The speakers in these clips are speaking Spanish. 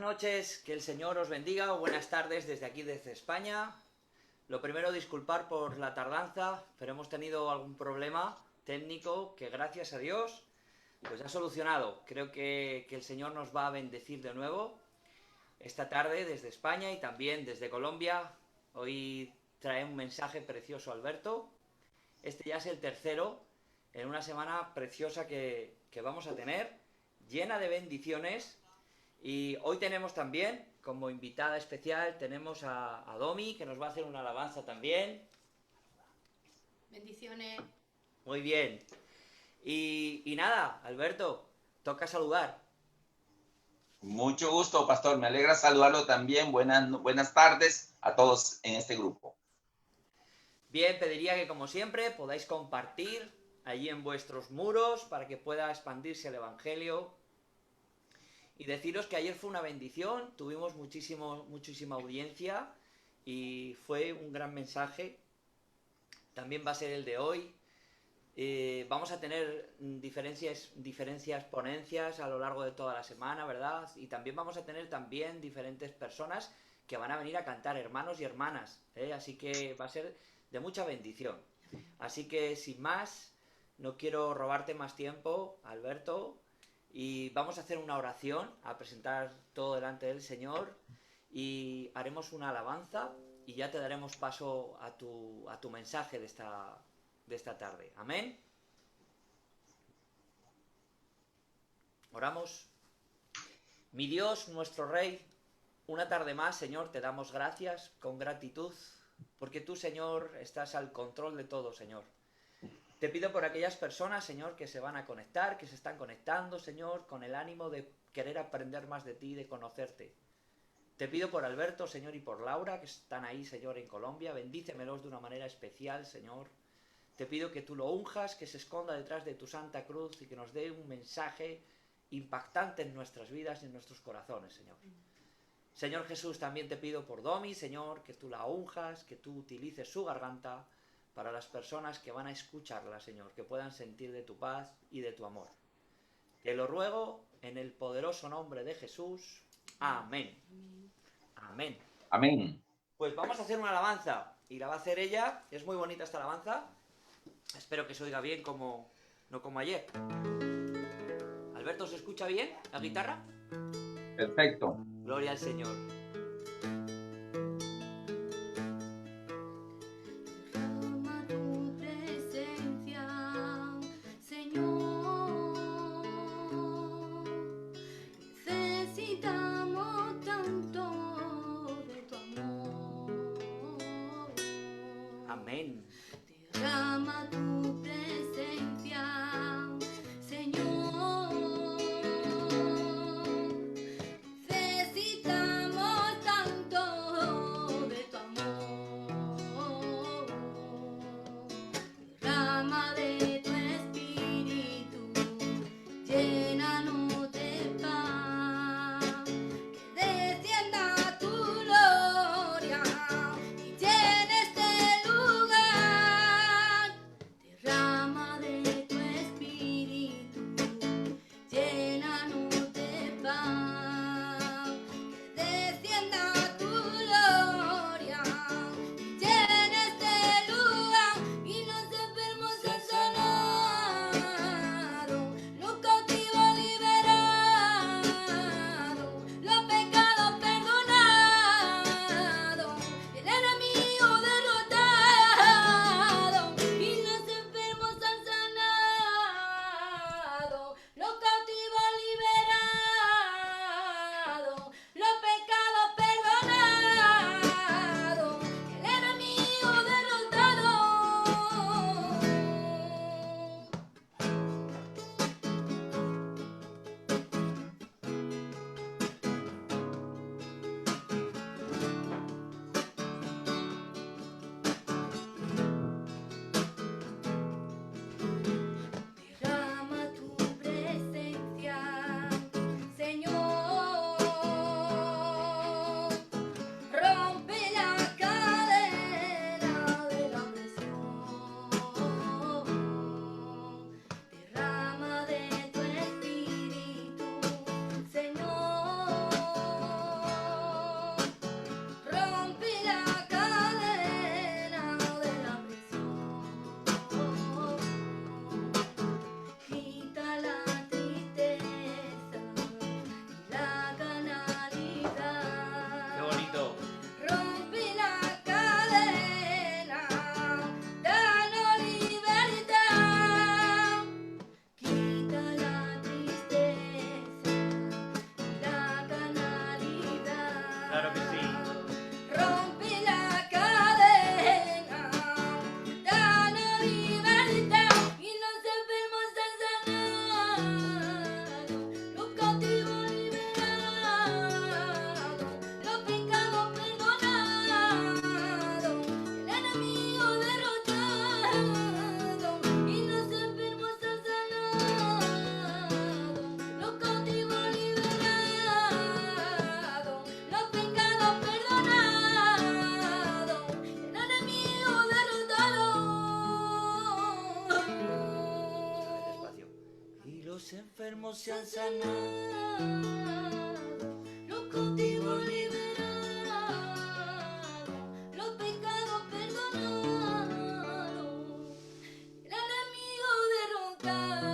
noches, que el Señor os bendiga, o buenas tardes desde aquí, desde España. Lo primero, disculpar por la tardanza, pero hemos tenido algún problema técnico que gracias a Dios pues ha solucionado. Creo que el Señor nos va a bendecir de nuevo esta tarde desde España y también desde Colombia. Hoy trae un mensaje precioso Alberto. Este ya es el tercero en una semana preciosa que vamos a tener, llena de bendiciones. Y hoy tenemos también, como invitada especial, tenemos a Domi, que nos va a hacer una alabanza también. Bendiciones. Muy bien. Y nada, Alberto, toca saludar. Mucho gusto, pastor. Me alegra saludarlo también. Buenas tardes a todos en este grupo. Bien, pediría que como siempre podáis compartir allí en vuestros muros para que pueda expandirse el Evangelio. Y deciros que ayer fue una bendición, tuvimos muchísima audiencia y fue un gran mensaje. También va a ser el de hoy. Vamos a tener diferencias ponencias a lo largo de toda la semana, ¿verdad? Y también vamos a tener diferentes personas que van a venir a cantar, hermanos y hermanas, ¿eh? Así que va a ser de mucha bendición. Así que sin más, no quiero robarte más tiempo, Alberto, y vamos a hacer una oración, a presentar todo delante del Señor y haremos una alabanza y ya te daremos paso a tu mensaje de esta tarde. Amén. Oramos. Mi Dios, nuestro Rey, una tarde más, Señor, te damos gracias con gratitud, porque tú, Señor, estás al control de todo, Señor. Te pido por aquellas personas, Señor, que se van a conectar, que se están conectando, Señor, con el ánimo de querer aprender más de ti, de conocerte. Te pido por Alberto, Señor, y por Laura, que están ahí, Señor, en Colombia. Bendícemelos de una manera especial, Señor. Te pido que tú lo unjas, que se esconda detrás de tu santa cruz y que nos dé un mensaje impactante en nuestras vidas y en nuestros corazones, Señor. Señor Jesús, también te pido por Domi, Señor, que tú la unjas, que tú utilices su garganta para las personas que van a escucharla, Señor, que puedan sentir de tu paz y de tu amor. Te lo ruego en el poderoso nombre de Jesús. Amén. Amén. Amén. Pues vamos a hacer una alabanza y la va a hacer ella. Es muy bonita esta alabanza. Espero que se oiga bien no como ayer. Alberto, ¿se escucha bien la guitarra? Perfecto. Gloria al Señor. Derrama tu presencia, Señor. Necesitamos tanto de tu amor. Amén. Derrama tu presencia, Señor. Necesitamos enfermos se han sanado, los cautivos liberados, los pecados perdonados, el enemigo derrotado.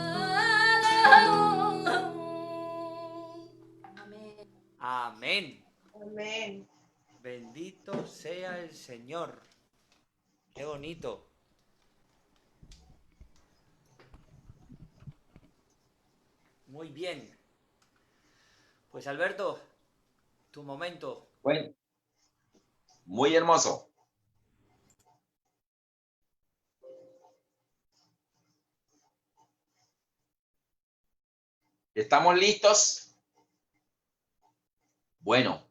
Amén. Amén. Amén. Bendito sea el Señor. Qué bonito. Muy bien. Pues Alberto, tu momento. Bueno, muy hermoso. ¿Estamos listos? Bueno,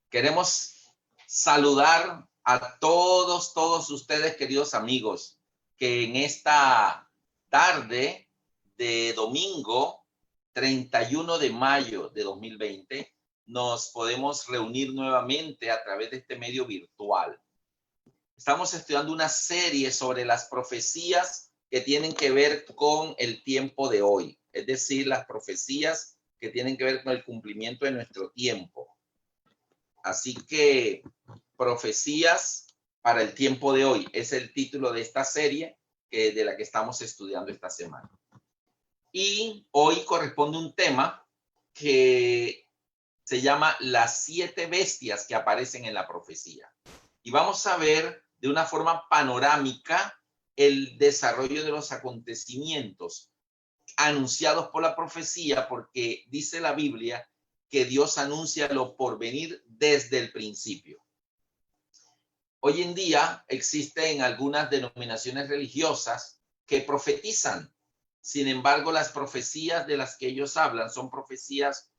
queremos saludar a todos ustedes, queridos amigos, que en esta tarde de domingo 31 de mayo de 2020 nos podemos reunir nuevamente a través de este medio virtual. Estamos estudiando una serie sobre las profecías que tienen que ver con el tiempo de hoy, es decir, las profecías que tienen que ver con el cumplimiento de nuestro tiempo. Así que profecías para el tiempo de hoy es el título de esta serie de la que estamos estudiando esta semana. Y hoy corresponde un tema que se llama las 7 bestias que aparecen en la profecía. Y vamos a ver de una forma panorámica el desarrollo de los acontecimientos anunciados por la profecía, porque dice la Biblia que Dios anuncia lo por venir desde el principio. Hoy en día existen algunas denominaciones religiosas que profetizan. Sin embargo, las profecías de las que ellos hablan son profecías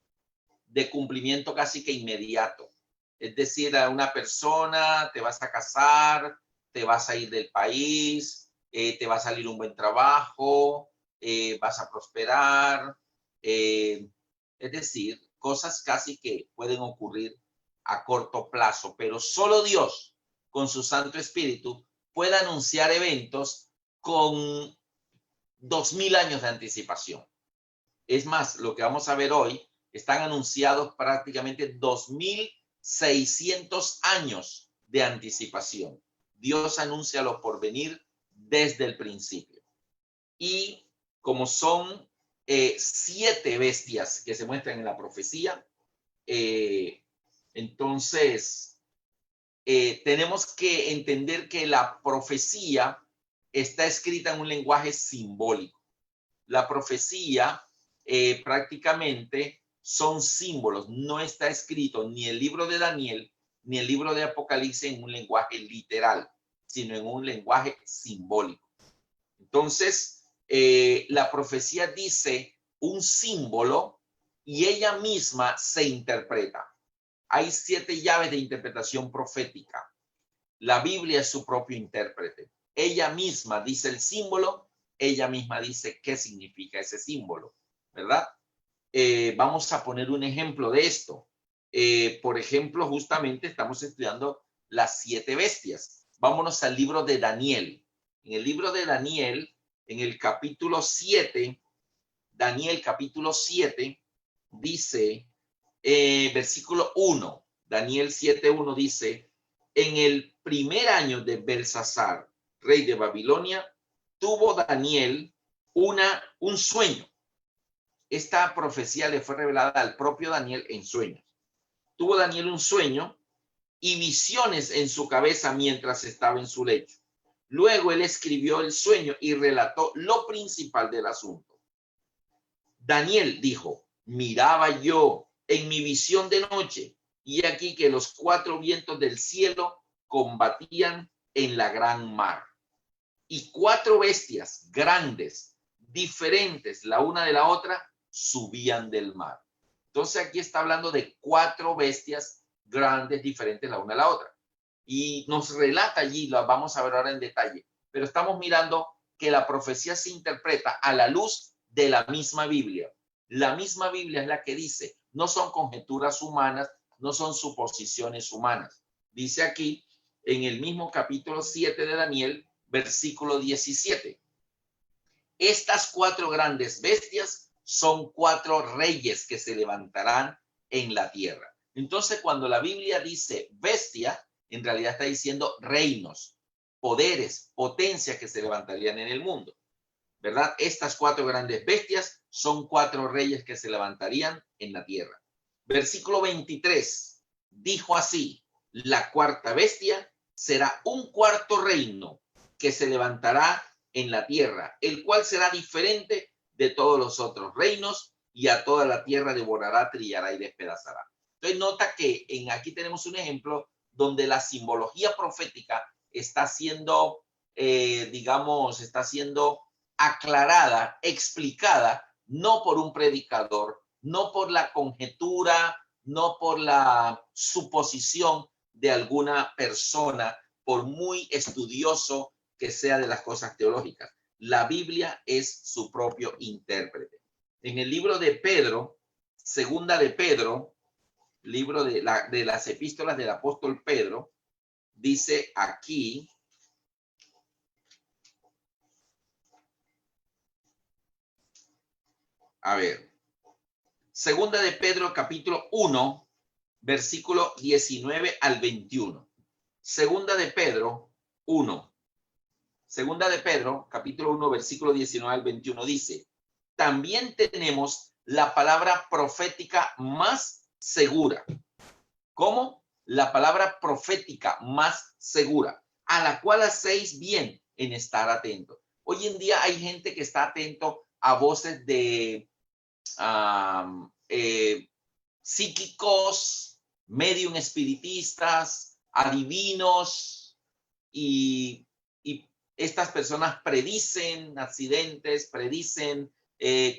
de cumplimiento casi que inmediato. Es decir, a una persona, te vas a casar, te vas a ir del país, te va a salir un buen trabajo, vas a prosperar. Es decir, cosas casi que pueden ocurrir a corto plazo, pero solo Dios, con su Santo Espíritu, puede anunciar eventos con 2000 años de anticipación. Es más, lo que vamos a ver hoy están anunciados prácticamente 2600 años de anticipación. Dios anuncia lo por venir desde el principio. Y como son 7 bestias que se muestran en la profecía, entonces tenemos que entender que la profecía está escrita en un lenguaje simbólico. La profecía prácticamente son símbolos. No está escrito ni el libro de Daniel ni el libro de Apocalipsis en un lenguaje literal, sino en un lenguaje simbólico. Entonces, la profecía dice un símbolo y ella misma se interpreta. Hay 7 llaves de interpretación profética. La Biblia es su propio intérprete. Ella misma dice el símbolo, ella misma dice qué significa ese símbolo, ¿verdad? Vamos a poner un ejemplo de esto. Por ejemplo, justamente estamos estudiando las 7 bestias. Vámonos al libro de Daniel. En el libro de Daniel, en el capítulo 7, Daniel capítulo 7, dice, versículo 1, Daniel 7:1 dice, en el primer año de Belsasar, rey de Babilonia, tuvo Daniel un sueño. Esta profecía le fue revelada al propio Daniel en sueños. Tuvo Daniel un sueño y visiones en su cabeza mientras estaba en su lecho. Luego él escribió el sueño y relató lo principal del asunto. Daniel dijo, miraba yo en mi visión de noche y aquí que los 4 vientos del cielo combatían en la gran mar. Y 4 bestias grandes, diferentes la una de la otra, subían del mar. Entonces aquí está hablando de 4 bestias grandes, diferentes la una de la otra. Y nos relata allí, lo vamos a ver ahora en detalle, pero estamos mirando que la profecía se interpreta a la luz de la misma Biblia. La misma Biblia es la que dice, no son conjeturas humanas, no son suposiciones humanas. Dice aquí, en el mismo capítulo 7 de Daniel, versículo 17. Estas 4 grandes bestias son 4 reyes que se levantarán en la tierra. Entonces, cuando la Biblia dice bestia, en realidad está diciendo reinos, poderes, potencias que se levantarían en el mundo, ¿verdad? Estas 4 grandes bestias son 4 reyes que se levantarían en la tierra. Versículo 23, dijo así, la cuarta bestia será un cuarto reino que se levantará en la tierra, el cual será diferente de todos los otros reinos y a toda la tierra devorará, trillará y despedazará. Entonces nota que aquí tenemos un ejemplo donde la simbología profética está siendo, está siendo aclarada, explicada, no por un predicador, no por la conjetura, no por la suposición de alguna persona, por muy estudioso que sea de las cosas teológicas. La Biblia es su propio intérprete. En el libro de Pedro, segunda de Pedro, libro de las epístolas del apóstol Pedro, dice aquí, a ver, segunda de Pedro capítulo 1, versículo 19 al 21. Segunda de Pedro 1. Segunda de Pedro capítulo 1, versículo 19 al 21 dice, también tenemos la palabra profética más segura. ¿Cómo? La palabra profética más segura, a la cual hacéis bien en estar atento. Hoy en día hay gente que está atento a voces de psíquicos, medium espiritistas, adivinos, y estas personas predicen accidentes, predicen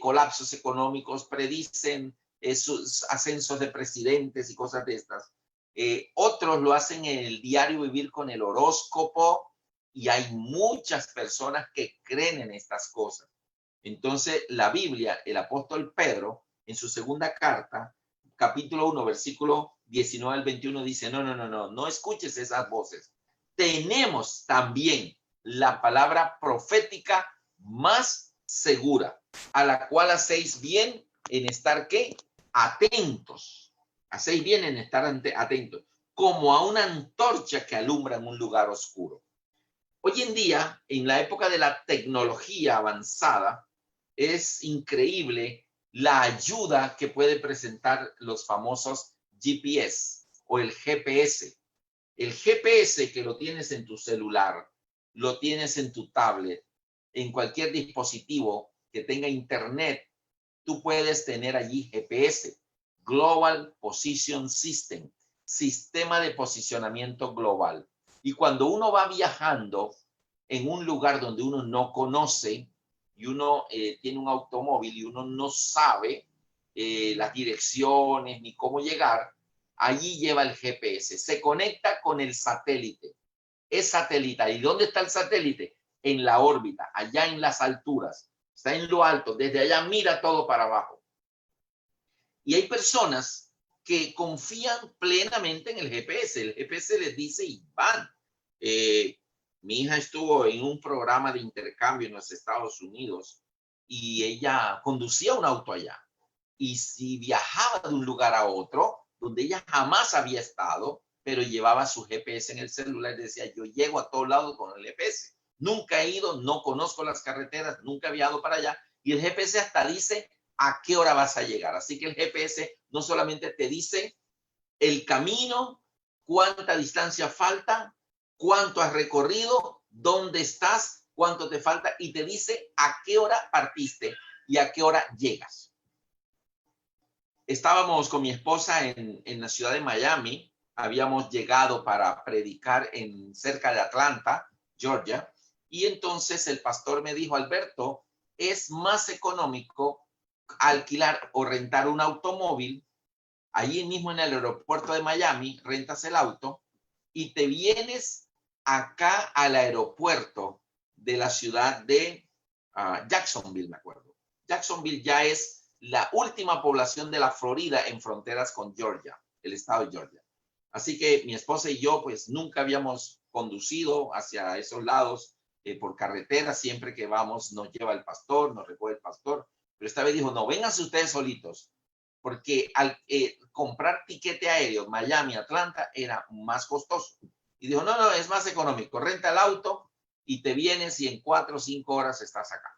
colapsos económicos, predicen sus ascensos de presidentes y cosas de estas. Otros lo hacen en el diario vivir con el horóscopo, y hay muchas personas que creen en estas cosas. Entonces, la Biblia, el apóstol Pedro, en su segunda carta, capítulo 1, versículo 19 al 21, dice, no escuches esas voces. Tenemos también la palabra profética más segura, a la cual hacéis bien en estar, ¿qué? Atentos. Hacéis bien en estar atentos, como a una antorcha que alumbra en un lugar oscuro. Hoy en día, en la época de la tecnología avanzada, es increíble la ayuda que puede presentar los famosos GPS o el GPS. El GPS que lo tienes en tu celular, lo tienes en tu tablet, en cualquier dispositivo que tenga internet, tú puedes tener allí GPS, Global Position System, sistema de posicionamiento global. Y cuando uno va viajando en un lugar donde uno no conoce, y uno tiene un automóvil y uno no sabe las direcciones ni cómo llegar, allí lleva el GPS, se conecta con el satélite, es satelital. ¿Y dónde está el satélite? En la órbita, allá en las alturas, está en lo alto, desde allá mira todo para abajo. Y hay personas que confían plenamente en el GPS. El GPS les dice y van. Mi hija estuvo en un programa de intercambio en los Estados Unidos y ella conducía un auto allá. Y si viajaba de un lugar a otro, donde ella jamás había estado, pero llevaba su GPS en el celular, decía, yo llego a todos lados con el GPS. Nunca he ido, no conozco las carreteras, nunca he viajado para allá. Y el GPS hasta dice a qué hora vas a llegar. Así que el GPS no solamente te dice el camino, cuánta distancia falta, cuánto has recorrido, dónde estás, cuánto te falta, y te dice a qué hora partiste y a qué hora llegas. Estábamos con mi esposa en la ciudad de Miami, habíamos llegado para predicar cerca de Atlanta, Georgia, y entonces el pastor me dijo, Alberto, es más económico alquilar o rentar un automóvil, allí mismo en el aeropuerto de Miami, rentas el auto y te vienes acá al aeropuerto de la ciudad de Jacksonville, me acuerdo. Jacksonville ya es la última población de la Florida en fronteras con Georgia, el estado de Georgia. Así que mi esposa y yo pues nunca habíamos conducido hacia esos lados por carretera. Siempre que vamos nos lleva el pastor, nos recoge el pastor. Pero esta vez dijo, no, vénganse ustedes solitos, porque al comprar tiquete aéreo Miami, Atlanta, era más costoso. Y dijo, no, no, es más económico, renta el auto y te vienes y en 4 o 5 horas estás acá.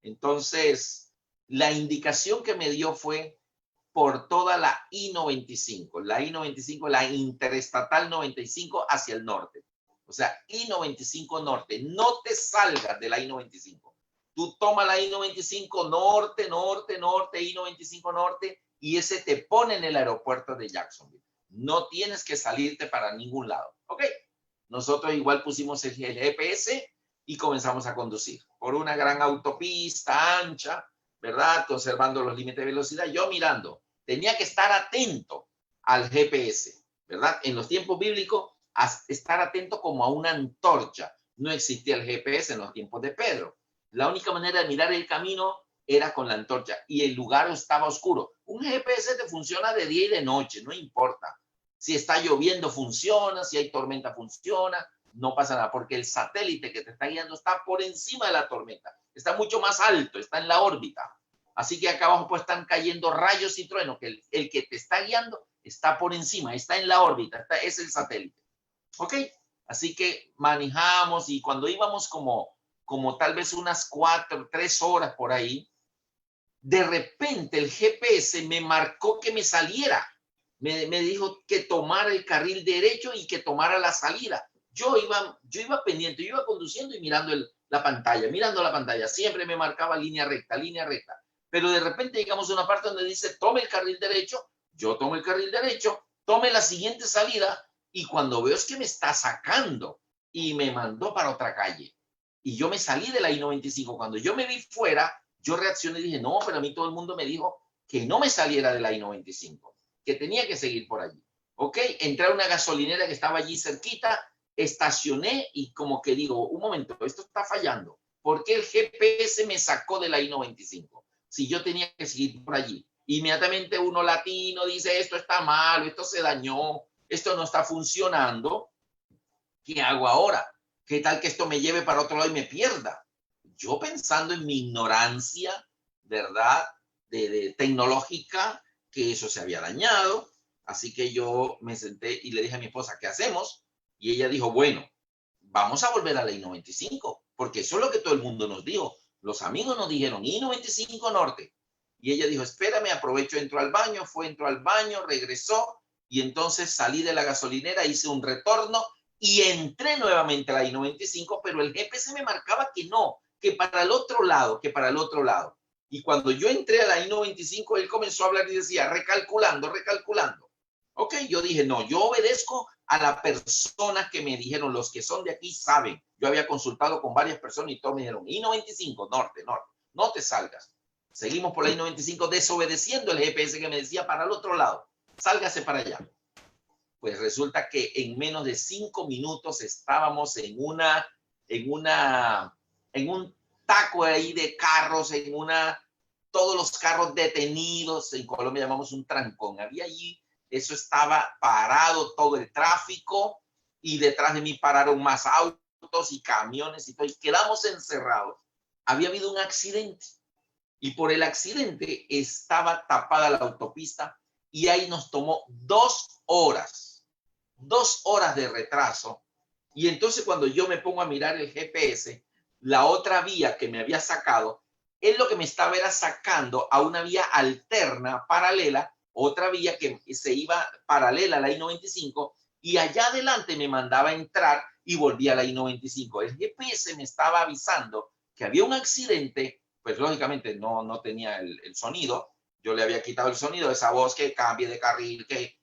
Entonces, la indicación que me dio fue por toda la I-95, la Interestatal 95 hacia el norte. O sea, I-95 norte. No te salgas de la I-95. Tú tomas la I-95 norte, norte, norte, I-95 norte, y ese te pone en el aeropuerto de Jacksonville. No tienes que salirte para ningún lado. ¿Ok? Nosotros igual pusimos el GPS y comenzamos a conducir por una gran autopista ancha, ¿verdad? Conservando los límites de velocidad. Yo mirando, tenía que estar atento al GPS, ¿verdad? En los tiempos bíblicos, estar atento como a una antorcha. No existía el GPS en los tiempos de Pedro. La única manera de mirar el camino era con la antorcha y el lugar estaba oscuro. Un GPS te funciona de día y de noche, no importa. Si está lloviendo, funciona. Si hay tormenta, funciona. No pasa nada, porque el satélite que te está guiando está por encima de la tormenta. Está mucho más alto, está en la órbita. Así que acá abajo pues están cayendo rayos y truenos, que el que te está guiando está por encima, está en la órbita, es el satélite. ¿Ok? Así que manejamos y cuando íbamos como tal vez unas 4, 3 horas por ahí, de repente el GPS me marcó que me saliera. Me dijo que tomara el carril derecho y que tomara la salida. Yo iba pendiente, yo iba conduciendo y mirando la pantalla. Siempre me marcaba línea recta. Pero de repente llegamos a una parte donde dice, tome el carril derecho. Yo tomo el carril derecho, tome la siguiente salida y cuando veo es que me está sacando y me mandó para otra calle. Y yo me salí de la I-95. Cuando yo me vi fuera, yo reaccioné y dije, no, pero a mí todo el mundo me dijo que no me saliera de la I-95, que tenía que seguir por allí. Ok, entré a una gasolinera que estaba allí cerquita, estacioné y como que digo, un momento, esto está fallando. ¿Por qué el GPS me sacó de la I-95? Si yo tenía que seguir por allí. Inmediatamente uno latino dice, esto está malo, esto se dañó, esto no está funcionando. ¿Qué hago ahora? ¿Qué tal que esto me lleve para otro lado y me pierda? Yo pensando en mi ignorancia, ¿verdad? De tecnológica, que eso se había dañado. Así que yo me senté y le dije a mi esposa, ¿qué hacemos? Y ella dijo, bueno, vamos a volver a la I-95, porque eso es lo que todo el mundo nos dijo. Los amigos nos dijeron, I-95 norte. Y ella dijo, espérame, aprovecho, entró al baño, regresó, y entonces salí de la gasolinera, hice un retorno, y entré nuevamente a la I-95, pero el GPS me marcaba que no, que para el otro lado. Y cuando yo entré a la I-95, él comenzó a hablar y decía, recalculando. Ok, yo dije, no, yo obedezco a la persona que me dijeron, los que son de aquí saben. Yo había consultado con varias personas y todos me dijeron, I-95, norte, no te salgas. Seguimos por la I-95 desobedeciendo el GPS que me decía para el otro lado, sálgase para allá. Pues resulta que en menos de 5 minutos estábamos en un taco ahí de carros, todos los carros detenidos. En Colombia llamamos un trancón. Había allí, eso estaba parado, todo el tráfico, y detrás de mí pararon más autos y camiones y todo, y quedamos encerrados. Había habido un accidente, y por el accidente estaba tapada la autopista, y ahí nos tomó 2 horas. 2 horas de retraso. Y entonces cuando yo me pongo a mirar el GPS, la otra vía que me había sacado, él lo que me estaba era sacando a una vía alterna, paralela, otra vía que se iba paralela a la I-95, y allá adelante me mandaba a entrar y volvía a la I-95. El GPS me estaba avisando que había un accidente, pues lógicamente no tenía el sonido. Yo le había quitado el sonido, esa voz que cambie de carril, que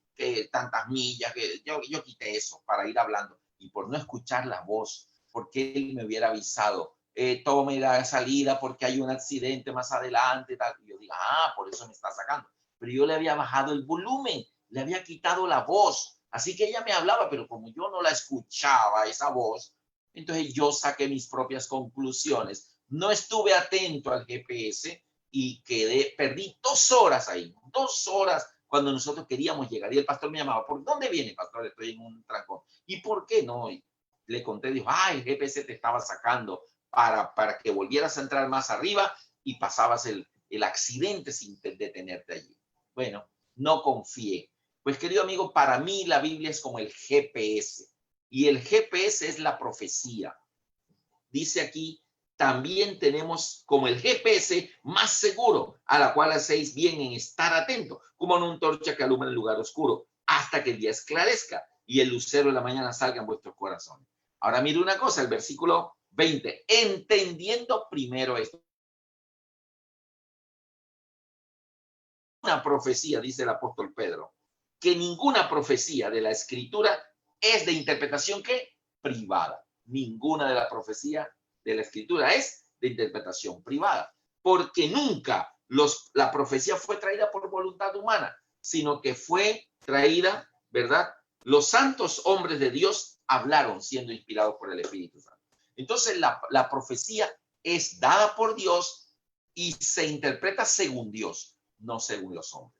tantas millas, que yo quité eso para ir hablando. Y por no escuchar la voz, porque él me hubiera avisado, tome la salida porque hay un accidente más adelante, tal. Y yo digo, por eso me está sacando. Pero yo le había bajado el volumen, le había quitado la voz. Así que ella me hablaba, pero como yo no la escuchaba, esa voz, entonces yo saqué mis propias conclusiones. No estuve atento al GPS y perdí 2 horas ahí, 2 horas cuando nosotros queríamos llegar. Y el pastor me llamaba, ¿por dónde viene, pastor? Estoy en un trancón. ¿Y por qué no? Y le conté, dijo, el GPS te estaba sacando para que volvieras a entrar más arriba y pasabas el el accidente sin detenerte allí. Bueno, no confié. Pues querido amigo, para mí la Biblia es como el GPS y el GPS es la profecía. Dice aquí, también tenemos como el GPS más seguro, a la cual hacéis bien en estar atento, como en una antorcha que alumbra en el lugar oscuro, hasta que el día esclarezca y el lucero de la mañana salga en vuestros corazones. Ahora mire una cosa, el versículo 20, entendiendo primero esto. Una profecía, dice el apóstol Pedro, que ninguna profecía de la Escritura es de interpretación ¿qué? Privada. Ninguna de la profecía de la Escritura es de interpretación privada, porque nunca la profecía fue traída por voluntad humana, sino que fue traída, ¿verdad? Los santos hombres de Dios hablaron siendo inspirados por el Espíritu Santo. Entonces la profecía es dada por Dios y se interpreta según Dios, no según los hombres.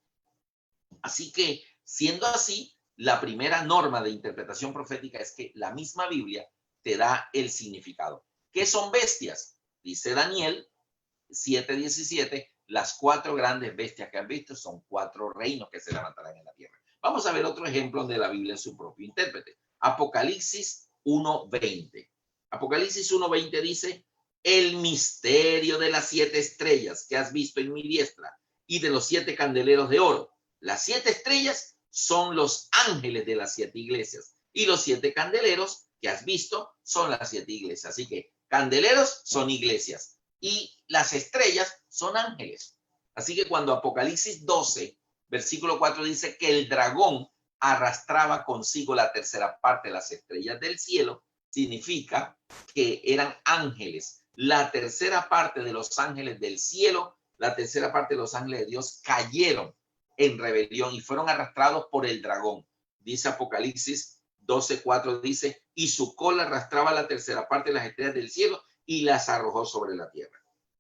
Así que, siendo así, la primera norma de interpretación profética es que la misma Biblia te da el significado. ¿Qué son bestias? Dice Daniel 7:17, las 4 grandes bestias que han visto son 4 reinos que se levantarán en la tierra. Vamos a ver otro ejemplo de la Biblia en su propio intérprete. Apocalipsis 1:20. Apocalipsis 1:20 dice, el misterio de las 7 estrellas que has visto en mi diestra y de los 7 candeleros de oro. Las 7 estrellas son los ángeles de las 7 iglesias y los 7 candeleros que has visto son las 7 iglesias. Así que candeleros son iglesias y las estrellas son ángeles. Así que cuando Apocalipsis 12, versículo 4 dice que el dragón arrastraba consigo la tercera parte de las estrellas del cielo, significa que eran ángeles. La tercera parte de los ángeles del cielo, la tercera parte de los ángeles de Dios cayeron en rebelión y fueron arrastrados por el dragón. Dice Apocalipsis 12:4, dice, y su cola arrastraba la tercera parte de las estrellas del cielo y las arrojó sobre la tierra.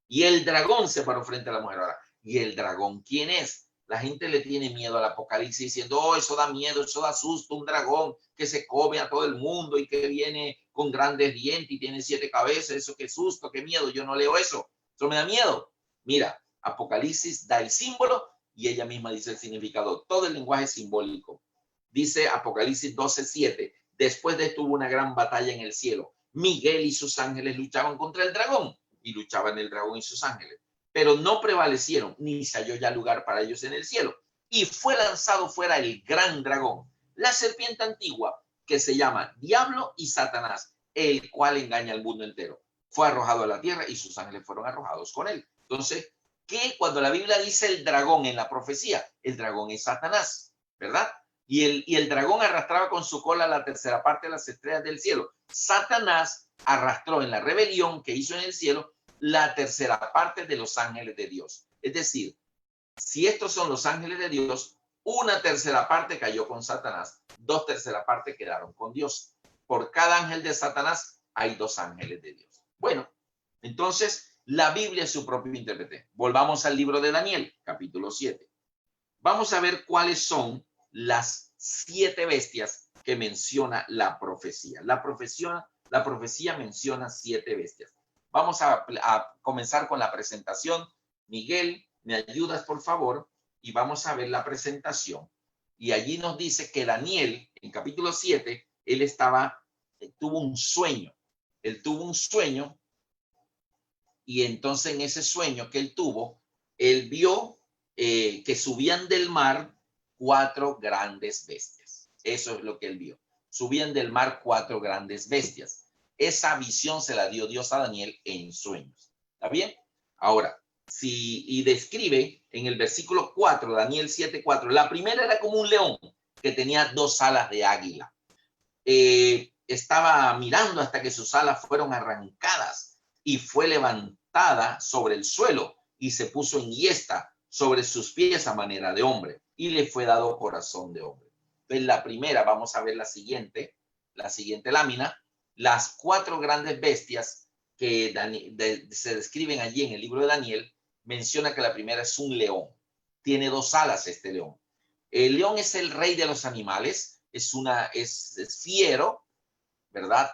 Y el dragón se paró frente a la mujer. Ahora, ¿y el dragón quién es? La gente le tiene miedo al Apocalipsis diciendo, oh, eso da miedo, eso da susto, un dragón que se come a todo el mundo y que viene con grandes dientes y tiene 7 cabezas, eso qué susto, qué miedo, yo no leo eso, eso me da miedo. Mira, Apocalipsis da el símbolo y ella misma dice el significado, todo el lenguaje simbólico. Dice Apocalipsis 12:7, después de esto hubo una gran batalla en el cielo. Miguel y sus ángeles luchaban contra el dragón y luchaban el dragón y sus ángeles, pero no prevalecieron, ni se halló ya lugar para ellos en el cielo. Y fue lanzado fuera el gran dragón, la serpiente antigua, que se llama Diablo y Satanás, el cual engaña al mundo entero. Fue arrojado a la tierra y sus ángeles fueron arrojados con él. Entonces, ¿qué? Cuando la Biblia dice el dragón en la profecía, el dragón es Satanás, ¿verdad? Y el dragón arrastraba con su cola la tercera parte de las estrellas del cielo. Satanás arrastró en la rebelión que hizo en el cielo la tercera parte de los ángeles de Dios. Es decir, si estos son los ángeles de Dios, una tercera parte cayó con Satanás, 2 terceras partes quedaron con Dios. Por cada ángel de Satanás hay 2 ángeles de Dios. Bueno, entonces la Biblia es su propio intérprete. Volvamos al libro de Daniel, capítulo 7. Vamos a ver cuáles son las 7 bestias que menciona la profecía. La profecía menciona 7 bestias. Vamos a comenzar con la presentación. Miguel, ¿me ayudas, por favor? Y vamos a ver la presentación. Y allí nos dice que Daniel, en capítulo 7, tuvo un sueño. Él tuvo un sueño y entonces en ese sueño que él tuvo, él vio que subían del mar 4 grandes bestias. Eso es lo que él vio. Subían del mar 4 grandes bestias. Esa visión se la dio Dios a Daniel en sueños. ¿Está bien? Ahora, y describe en el versículo 4, Daniel 7:4, la primera era como un león que tenía 2 alas de águila. Estaba mirando hasta que sus alas fueron arrancadas y fue levantada sobre el suelo y se puso en hiesta sobre sus pies a manera de hombre y le fue dado corazón de hombre. Entonces, la primera, vamos a ver la siguiente lámina. Las 4 grandes bestias que se describen allí en el libro de Daniel, menciona que la primera es un león. Tiene 2 alas este león. El león es el rey de los animales, es fiero, ¿verdad?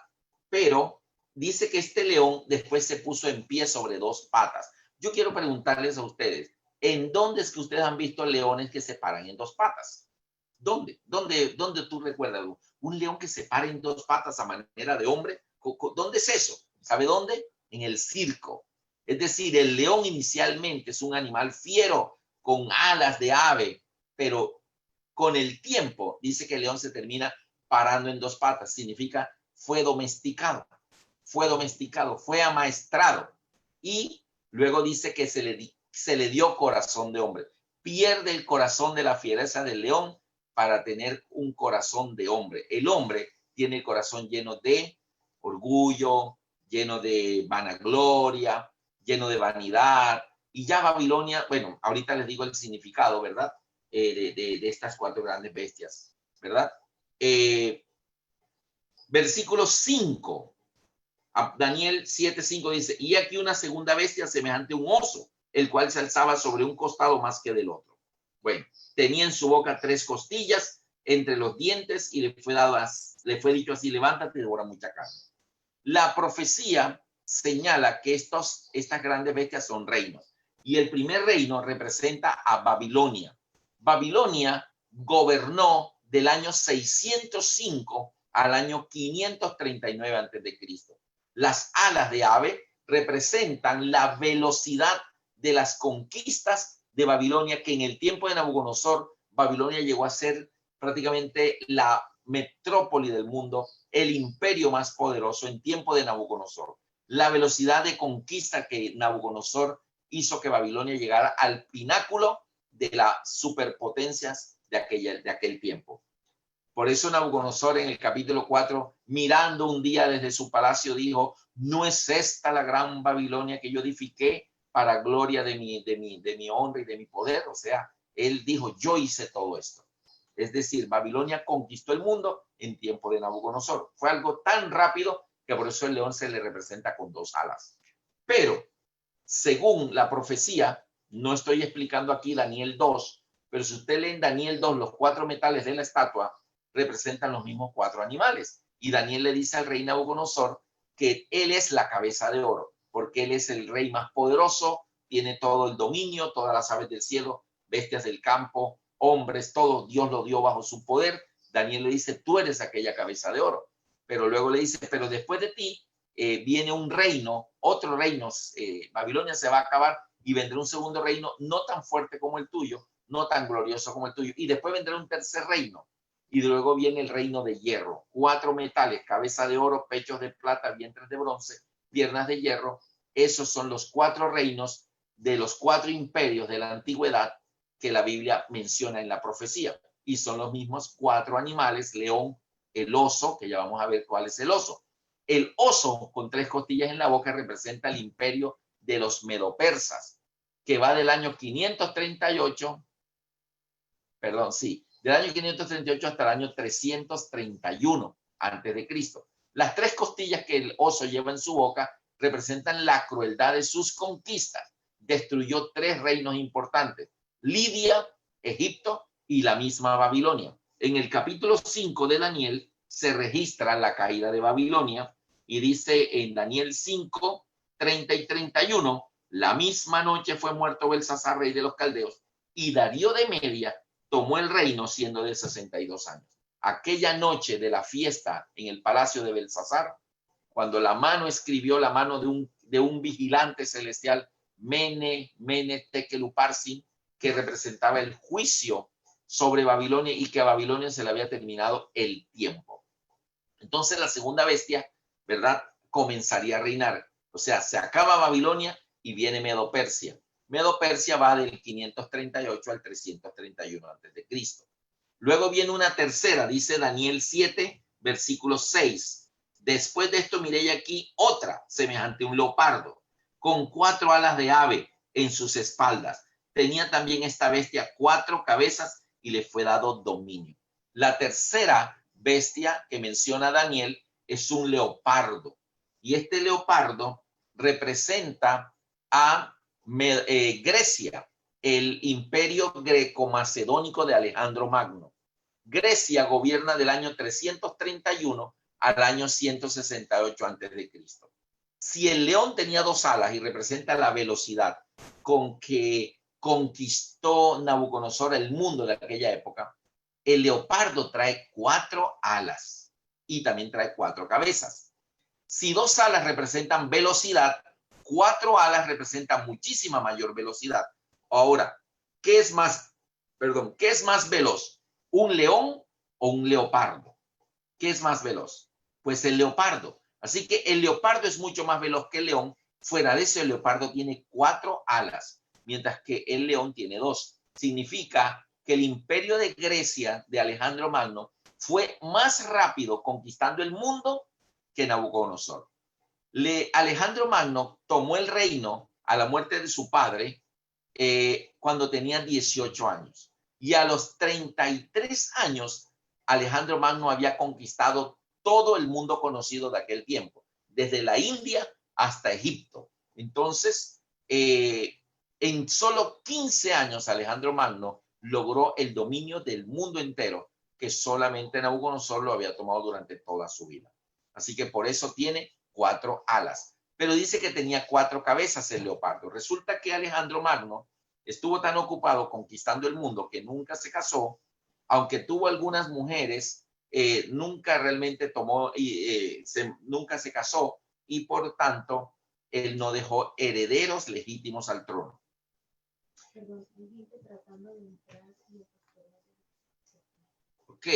Pero dice que este león después se puso en pie sobre 2 patas. Yo quiero preguntarles a ustedes, ¿en dónde es que ustedes han visto leones que se paran en dos patas? ¿Dónde? ¿Dónde tú recuerdas algo? Un león que se para en dos patas a manera de hombre. ¿Dónde es eso? ¿Sabe dónde? En el circo. Es decir, el león inicialmente es un animal fiero, con alas de ave, pero con el tiempo dice que el león se termina parando en dos patas. Significa fue domesticado, fue amaestrado. Y luego dice que se le dio corazón de hombre. Pierde el corazón de la fiereza del león para tener un corazón de hombre. El hombre tiene el corazón lleno de orgullo, lleno de vanagloria, lleno de vanidad. Y ya Babilonia, bueno, ahorita les digo el significado, ¿verdad? De estas cuatro grandes bestias, ¿verdad? Versículo 5. Daniel 7:5 dice, y aquí una segunda bestia semejante a un oso, el cual se alzaba sobre un costado más que del otro. Bueno, tenía en su boca 3 costillas entre los dientes y le fue dicho así, levántate y devora mucha carne. La profecía señala que estas grandes bestias son reinos. Y el primer reino representa a Babilonia. Babilonia gobernó del año 605 al año 539 a.C. Las alas de ave representan la velocidad de las conquistas de Babilonia, que en el tiempo de Nabucodonosor, Babilonia llegó a ser prácticamente la metrópoli del mundo, el imperio más poderoso en tiempo de Nabucodonosor. La velocidad de conquista que Nabucodonosor hizo que Babilonia llegara al pináculo de las superpotencias de aquel tiempo. Por eso Nabucodonosor en el capítulo 4, mirando un día desde su palacio, dijo, ¿no es esta la gran Babilonia que yo edifiqué para gloria de mi honra y de mi poder? O sea, él dijo, yo hice todo esto. Es decir, Babilonia conquistó el mundo en tiempo de Nabucodonosor. Fue algo tan rápido que por eso el león se le representa con 2 alas. Pero, según la profecía, no estoy explicando aquí Daniel 2, pero si usted lee en Daniel 2, los 4 metales de la estatua representan los mismos 4 animales. Y Daniel le dice al rey Nabucodonosor que él es la cabeza de oro, porque él es el rey más poderoso, tiene todo el dominio, todas las aves del cielo, bestias del campo, hombres, todo Dios lo dio bajo su poder. Daniel le dice, tú eres aquella cabeza de oro. Pero luego le dice, pero después de ti viene un reino, otro reino, Babilonia se va a acabar y vendrá un segundo reino no tan fuerte como el tuyo, no tan glorioso como el tuyo. Y después vendrá un tercer reino. Y luego viene el reino de hierro. 4 metales, cabeza de oro, pechos de plata, vientres de bronce, piernas de hierro. Esos son los 4 reinos de los 4 imperios de la antigüedad que la Biblia menciona en la profecía. Y son los mismos 4 animales, león, el oso, que ya vamos a ver cuál es el oso. El oso con 3 costillas en la boca representa el imperio de los medopersas, que va del año 538, del año 538 hasta el año 331 antes de Cristo. Las 3 costillas que el oso lleva en su boca representan la crueldad de sus conquistas. Destruyó 3 reinos importantes: Lidia, Egipto y la misma Babilonia. En el capítulo 5 de Daniel se registra la caída de Babilonia y dice en Daniel 5, 30 y 31, la misma noche fue muerto Belsasar, rey de los caldeos, y Darío de Media tomó el reino siendo de 62 años. Aquella noche de la fiesta en el palacio de Belsasar, cuando la mano escribió la mano de un vigilante celestial, Mene, Tekel Uparsin, que representaba el juicio sobre Babilonia y que a Babilonia se le había terminado el tiempo. Entonces la segunda bestia, ¿verdad?, comenzaría a reinar. O sea, se acaba Babilonia y viene Medo-Persia. Medo-Persia va del 538 al 331 a.C. Luego viene una tercera, dice Daniel 7, versículo 6. Después de esto miré aquí otra, semejante a un leopardo, con 4 alas de ave en sus espaldas. Tenía también esta bestia 4 cabezas y le fue dado dominio. La tercera bestia que menciona Daniel es un leopardo. Y este leopardo representa a Grecia, el imperio greco-macedónico de Alejandro Magno. Grecia gobierna del año 331 al año 168 a.C. Si el león tenía 2 alas y representa la velocidad, con que conquistó Nabucodonosor el mundo de aquella época, el leopardo trae 4 alas y también trae 4 cabezas. Si 2 alas representan velocidad, 4 alas representan muchísima mayor velocidad. Ahora, ¿qué es más veloz? ¿Un león o un leopardo? ¿Qué es más veloz? Pues el leopardo. Así que el leopardo es mucho más veloz que el león. Fuera de eso, el leopardo tiene 4 alas, mientras que el león tiene 2. Significa que el imperio de Grecia de Alejandro Magno fue más rápido conquistando el mundo que Nabucodonosor. Alejandro Magno tomó el reino a la muerte de su padre cuando tenía 18 años. Y a los 33 años, Alejandro Magno había conquistado todo el mundo conocido de aquel tiempo, desde la India hasta Egipto. Entonces, en solo 15 años, Alejandro Magno logró el dominio del mundo entero, que solamente Nabucodonosor lo había tomado durante toda su vida. Así que por eso tiene 4 alas. Pero dice que tenía 4 cabezas el leopardo. Resulta que Alejandro Magno estuvo tan ocupado conquistando el mundo que nunca se casó, aunque tuvo algunas mujeres, nunca realmente nunca se casó y por tanto él no dejó herederos legítimos al trono. Ok.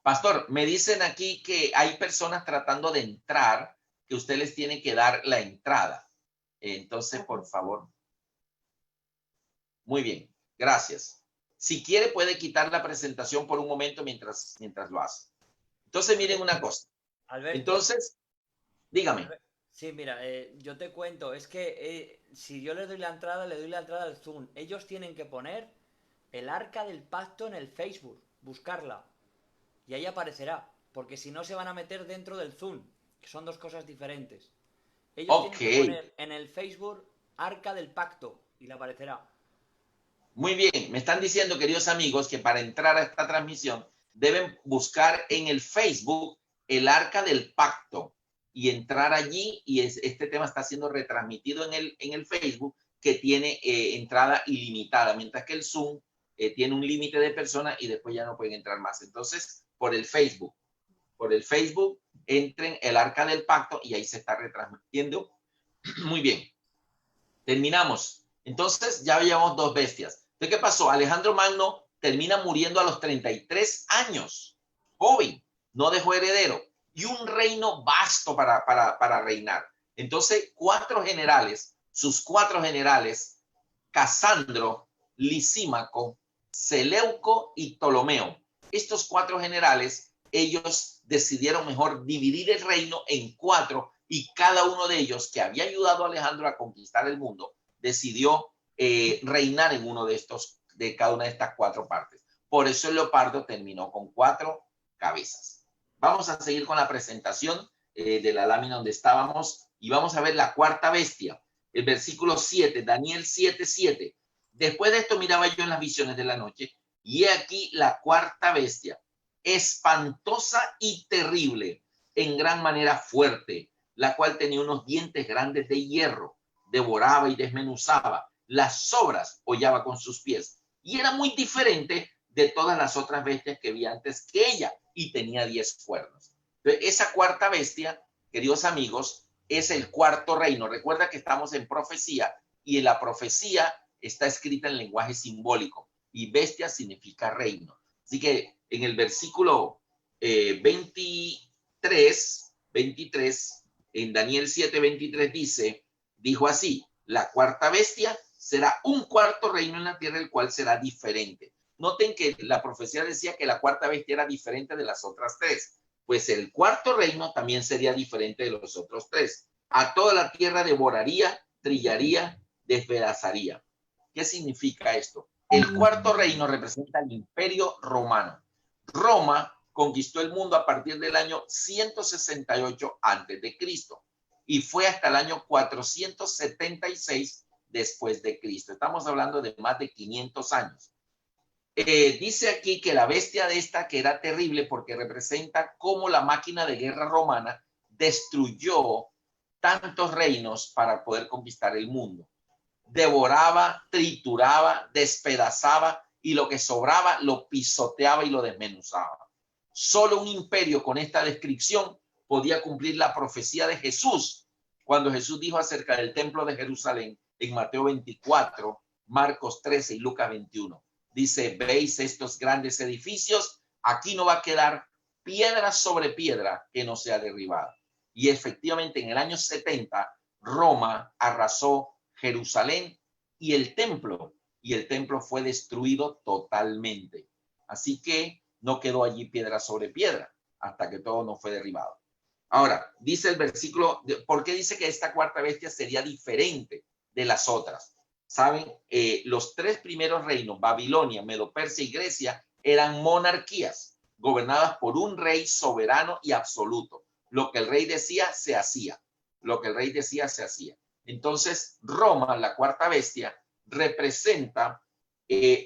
Pastor, me dicen aquí que hay personas tratando de entrar, que usted les tiene que dar la entrada. Entonces, por favor. Muy bien, gracias. Si quiere, puede quitar la presentación por un momento mientras lo hace. Entonces, miren una cosa. Alberto, entonces, dígame. Sí, mira, yo te cuento, es que si yo le doy la entrada al Zoom. Ellos tienen que poner el Arca del Pacto en el Facebook, buscarla. Y ahí aparecerá, porque si no se van a meter dentro del Zoom, que son 2 cosas diferentes. Ellos tienen que poner en el Facebook Arca del Pacto y le aparecerá. Muy bien, me están diciendo, queridos amigos, que para entrar a esta transmisión deben buscar en el Facebook el Arca del Pacto y entrar allí, y este tema está siendo retransmitido en el Facebook, que tiene entrada ilimitada, mientras que el Zoom tiene un límite de personas y después ya no pueden entrar más. Entonces, por el Facebook entren el Arca del Pacto y ahí se está retransmitiendo. Muy bien, terminamos. Entonces ya llevamos 2 bestias. ¿De qué pasó? Alejandro Magno termina muriendo a los 33 años, joven, no dejó heredero y un reino vasto para reinar. Entonces, sus cuatro generales, Casandro, Lisímaco, Seleuco y Ptolomeo. Estos 4 generales, ellos decidieron mejor dividir el reino en 4 y cada uno de ellos, que había ayudado a Alejandro a conquistar el mundo, decidió reinar en de cada una de estas 4 partes. Por eso el leopardo terminó con 4 cabezas. Vamos a seguir con la presentación de la lámina donde estábamos y vamos a ver la 4ª bestia. El versículo 7, Daniel 7:7. Después de esto miraba yo en las visiones de la noche y he aquí la 4ª bestia, espantosa y terrible, en gran manera fuerte, la cual tenía unos dientes grandes de hierro, devoraba y desmenuzaba, las sobras hollaba con sus pies, y era muy diferente de todas las otras bestias que vi antes que ella, y tenía 10 cuernos. Entonces, esa 4ª bestia, queridos amigos, es el 4º reino. Recuerda que estamos en profecía, y en la profecía está escrita en lenguaje simbólico, y bestia significa reino. Así que en el versículo 23, en Daniel 7:23 dijo así: la 4ª bestia será un 4º reino en la tierra, el cual será diferente. Noten que la profecía decía que la 4ª bestia era diferente de las otras 3. Pues el 4º reino también sería diferente de los otros 3. A toda la tierra devoraría, trillaría, despedazaría. ¿Qué significa esto? El 4º reino representa el Imperio Romano. Roma conquistó el mundo a partir del año 168 a.C. y fue hasta el año 476 después de Cristo. Estamos hablando de más de 500 años. Dice aquí que la bestia de esta, que era terrible porque representa cómo la máquina de guerra romana destruyó tantos reinos para poder conquistar el mundo. devoraba, trituraba, despedazaba y lo que sobraba lo pisoteaba y lo desmenuzaba. Solo un imperio con esta descripción podía cumplir la profecía de Jesús cuando Jesús dijo acerca del templo de Jerusalén en Mateo 24, Marcos 13 y Lucas 21. Dice, ¿veis estos grandes edificios? Aquí no va a quedar piedra sobre piedra que no sea derribada. Y efectivamente en el año 70 Roma arrasó Jerusalén y el templo fue destruido totalmente. Así que no quedó allí piedra sobre piedra hasta que todo no fue derribado. Ahora, dice el versículo, ¿por qué dice que esta cuarta bestia sería diferente de las otras? Saben, los tres primeros reinos, Babilonia, Medo-Persia y Grecia, eran monarquías gobernadas por un rey soberano y absoluto. Lo que el rey decía, se hacía. Lo que el rey decía, se hacía. Entonces, Roma, la cuarta bestia, representa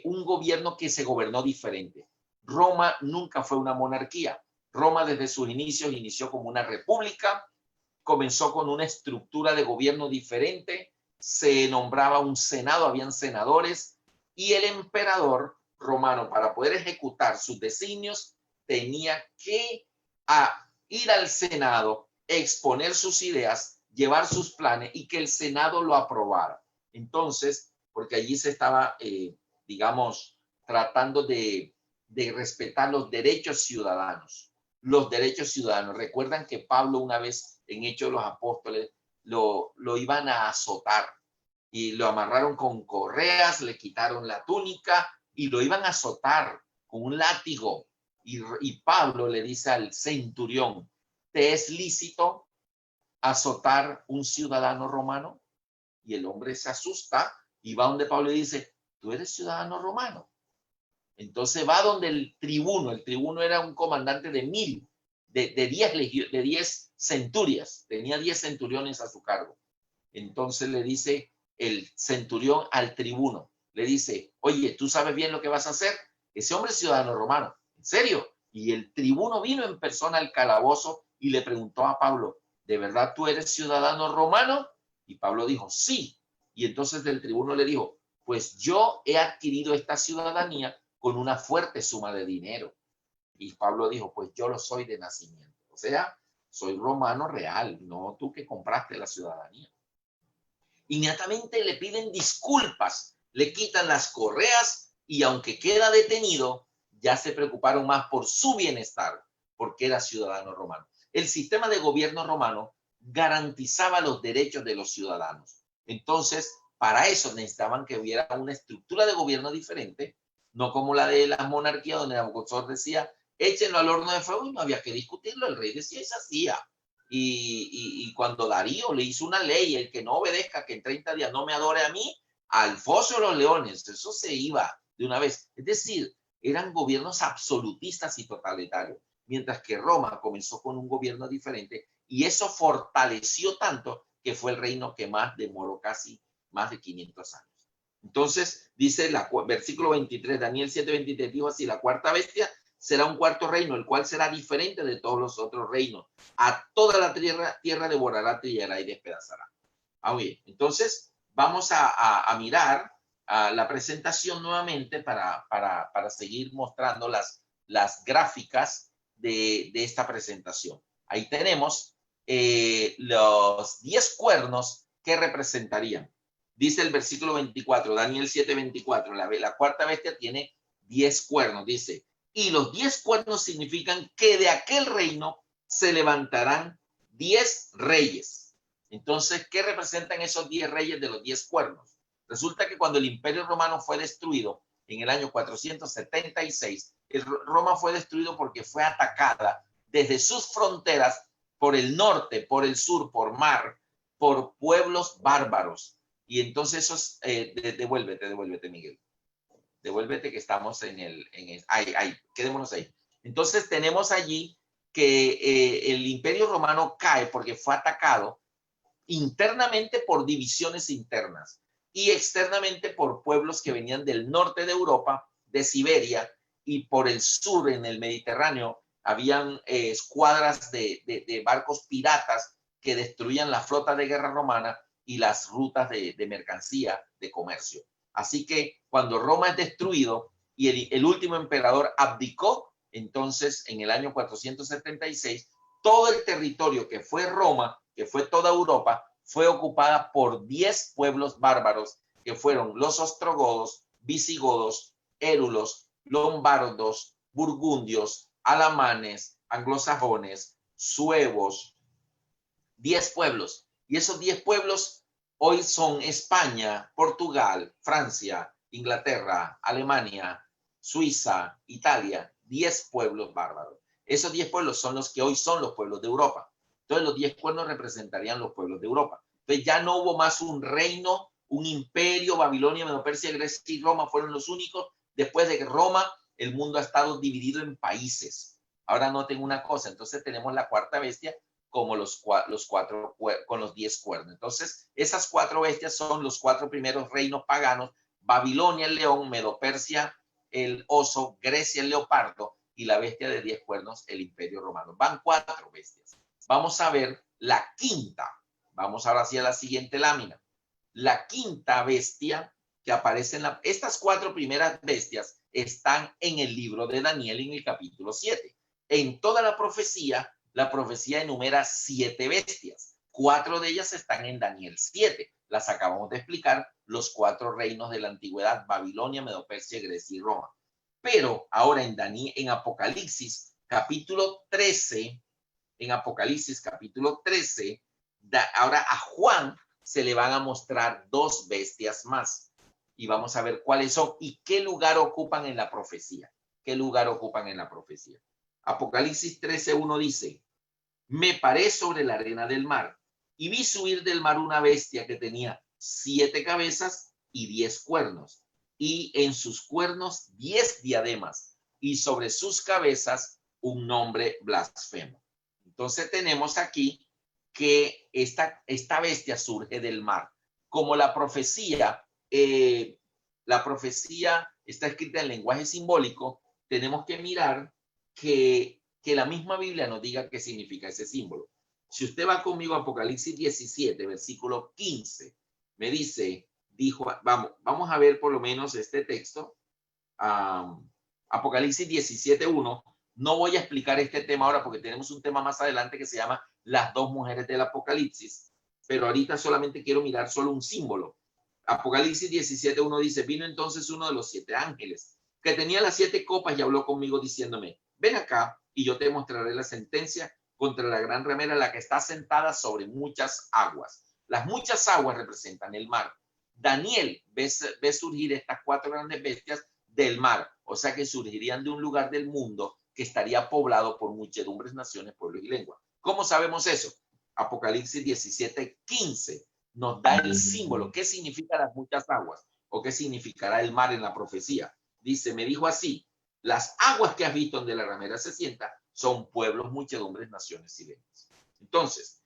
un gobierno que se gobernó diferente. Roma nunca fue una monarquía. Roma desde sus inicios inició como una república, comenzó con una estructura de gobierno diferente, se nombraba un senado, habían senadores, y el emperador romano, para poder ejecutar sus designios, tenía que ir al Senado, exponer sus ideas, llevar sus planes y que el Senado lo aprobara. Entonces, porque allí se estaba, digamos, tratando de respetar los derechos ciudadanos. Los derechos ciudadanos. Recuerdan que Pablo una vez en Hechos de los Apóstoles lo iban a azotar y lo amarraron con correas, le quitaron la túnica y lo iban a azotar con un látigo. Y Pablo le dice al centurión, ¿te es lícito azotar un ciudadano romano? Y el hombre se asusta y va donde Pablo y dice, ¿tú eres ciudadano romano? Entonces va donde el tribuno era un comandante de 1000, de 10 centurias, tenía 10 centuriones a su cargo. Entonces le dice el centurión al tribuno, le dice, oye, ¿tú sabes bien lo que vas a hacer? Ese hombre es ciudadano romano, ¿en serio? Y el tribuno vino en persona al calabozo y le preguntó a Pablo, ¿de verdad tú eres ciudadano romano? Y Pablo dijo, sí. Y entonces el tribuno le dijo, pues yo he adquirido esta ciudadanía con una fuerte suma de dinero. Y Pablo dijo, pues yo lo soy de nacimiento. O sea, soy romano real, no tú que compraste la ciudadanía. Inmediatamente le piden disculpas, le quitan las correas y aunque queda detenido, ya se preocuparon más por su bienestar, porque era ciudadano romano. El sistema de gobierno romano garantizaba los derechos de los ciudadanos. Entonces, para eso necesitaban que hubiera una estructura de gobierno diferente, no como la de las monarquías donde Nabucodonosor decía, échenlo al horno de fuego y no había que discutirlo, el rey decía y se hacía. Y cuando Darío le hizo una ley, el que no obedezca, que en 30 días no me adore a mí, al foso de los leones, eso se iba de una vez. Es decir, eran gobiernos absolutistas y totalitarios, mientras que Roma comenzó con un gobierno diferente y eso fortaleció tanto que fue el reino que más demoró casi más de 500 años. Entonces, dice el versículo 23, Daniel 7:23, dijo así, la cuarta bestia será un cuarto reino, el cual será diferente de todos los otros reinos. A toda la tierra devorará, trillará y despedazará. Muy bien. Entonces, vamos a mirar la presentación nuevamente para seguir mostrando las gráficas de esta presentación. Ahí tenemos los 10 cuernos que representarían. Dice el versículo 24, Daniel 7:24, la cuarta bestia tiene 10 cuernos, dice, y los 10 cuernos significan que de aquel reino se levantarán 10 reyes. Entonces, ¿qué representan esos 10 reyes de los 10 cuernos? Resulta que cuando el Imperio Romano fue destruido en el año 476, Roma fue destruido porque fue atacada desde sus fronteras por el norte, por el sur, por mar, por pueblos bárbaros. Y entonces esos, devuélvete, Miguel. Devuélvete que estamos ahí, quedémonos ahí. Entonces tenemos allí que el Imperio Romano cae porque fue atacado internamente por divisiones internas y externamente por pueblos que venían del norte de Europa, de Siberia, y por el sur, en el Mediterráneo, habían escuadras de barcos piratas que destruían la flota de guerra romana y las rutas de mercancía, de comercio. Así que cuando Roma es destruido y el último emperador abdicó, entonces en el año 476, todo el territorio que fue Roma, que fue toda Europa, fue ocupada por 10 pueblos bárbaros, que fueron los ostrogodos, visigodos, érulos, lombardos, burgundios, alamanes, anglosajones, suevos, 10 pueblos. Y esos 10 pueblos hoy son España, Portugal, Francia, Inglaterra, Alemania, Suiza, Italia, 10 pueblos bárbaros. Esos 10 pueblos son los que hoy son los pueblos de Europa. Entonces los 10 cuernos representarían los pueblos de Europa. Entonces ya no hubo más un reino, un imperio. Babilonia, Medo-Persia, Grecia y Roma fueron los únicos. Después de Roma, el mundo ha estado dividido en países. Ahora noten una cosa, entonces tenemos la cuarta bestia como los cuatro con los 10 cuernos. Entonces, esas 4 bestias son los 4 primeros reinos paganos: Babilonia, el león; Medo-Persia, el oso; Grecia, el leopardo; y la bestia de 10 cuernos, el imperio romano. Van 4 bestias. Vamos a ver la quinta. Vamos ahora hacia la siguiente lámina. La quinta bestia que aparece en estas 4 primeras bestias están en el libro de Daniel, en el capítulo 7. En toda la profecía enumera 7 bestias. 4 de ellas están en Daniel 7. Las acabamos de explicar, los 4 reinos de la antigüedad: Babilonia, Medo-Persia, Grecia y Roma. Pero ahora en Apocalipsis capítulo 13, ahora a Juan se le van a mostrar 2 bestias más. Y vamos a ver cuáles son y qué lugar ocupan en la profecía. Apocalipsis 13:1 dice: me paré sobre la arena del mar y vi subir del mar una bestia que tenía 7 cabezas y 10 cuernos, y en sus cuernos 10 diademas, y sobre sus cabezas un nombre blasfemo. Entonces tenemos aquí que esta bestia surge del mar. Como la profecía está escrita en lenguaje simbólico, tenemos que mirar que la misma Biblia nos diga qué significa ese símbolo. Si usted va conmigo a Apocalipsis 17, versículo 15, me dice, vamos a ver por lo menos este texto. Apocalipsis 17:1. No voy a explicar este tema ahora porque tenemos un tema más adelante que se llama las 2 mujeres del Apocalipsis, pero ahorita solamente quiero mirar solo un símbolo. Apocalipsis 17:1 dice: vino entonces uno de los 7 ángeles que tenía las 7 copas y habló conmigo diciéndome: ven acá y yo te mostraré la sentencia contra la gran ramera, la que está sentada sobre muchas aguas. Las muchas aguas representan el mar. Daniel ve surgir estas 4 grandes bestias del mar, o sea que surgirían de un lugar del mundo que estaría poblado por muchedumbres, naciones, pueblos y lenguas. ¿Cómo sabemos eso? Apocalipsis 17:15 nos da el símbolo. ¿Qué significan las muchas aguas? ¿O qué significará el mar en la profecía? Dice: me dijo así: las aguas que has visto donde la ramera se sienta son pueblos, muchedumbres, naciones y lenguas. Entonces,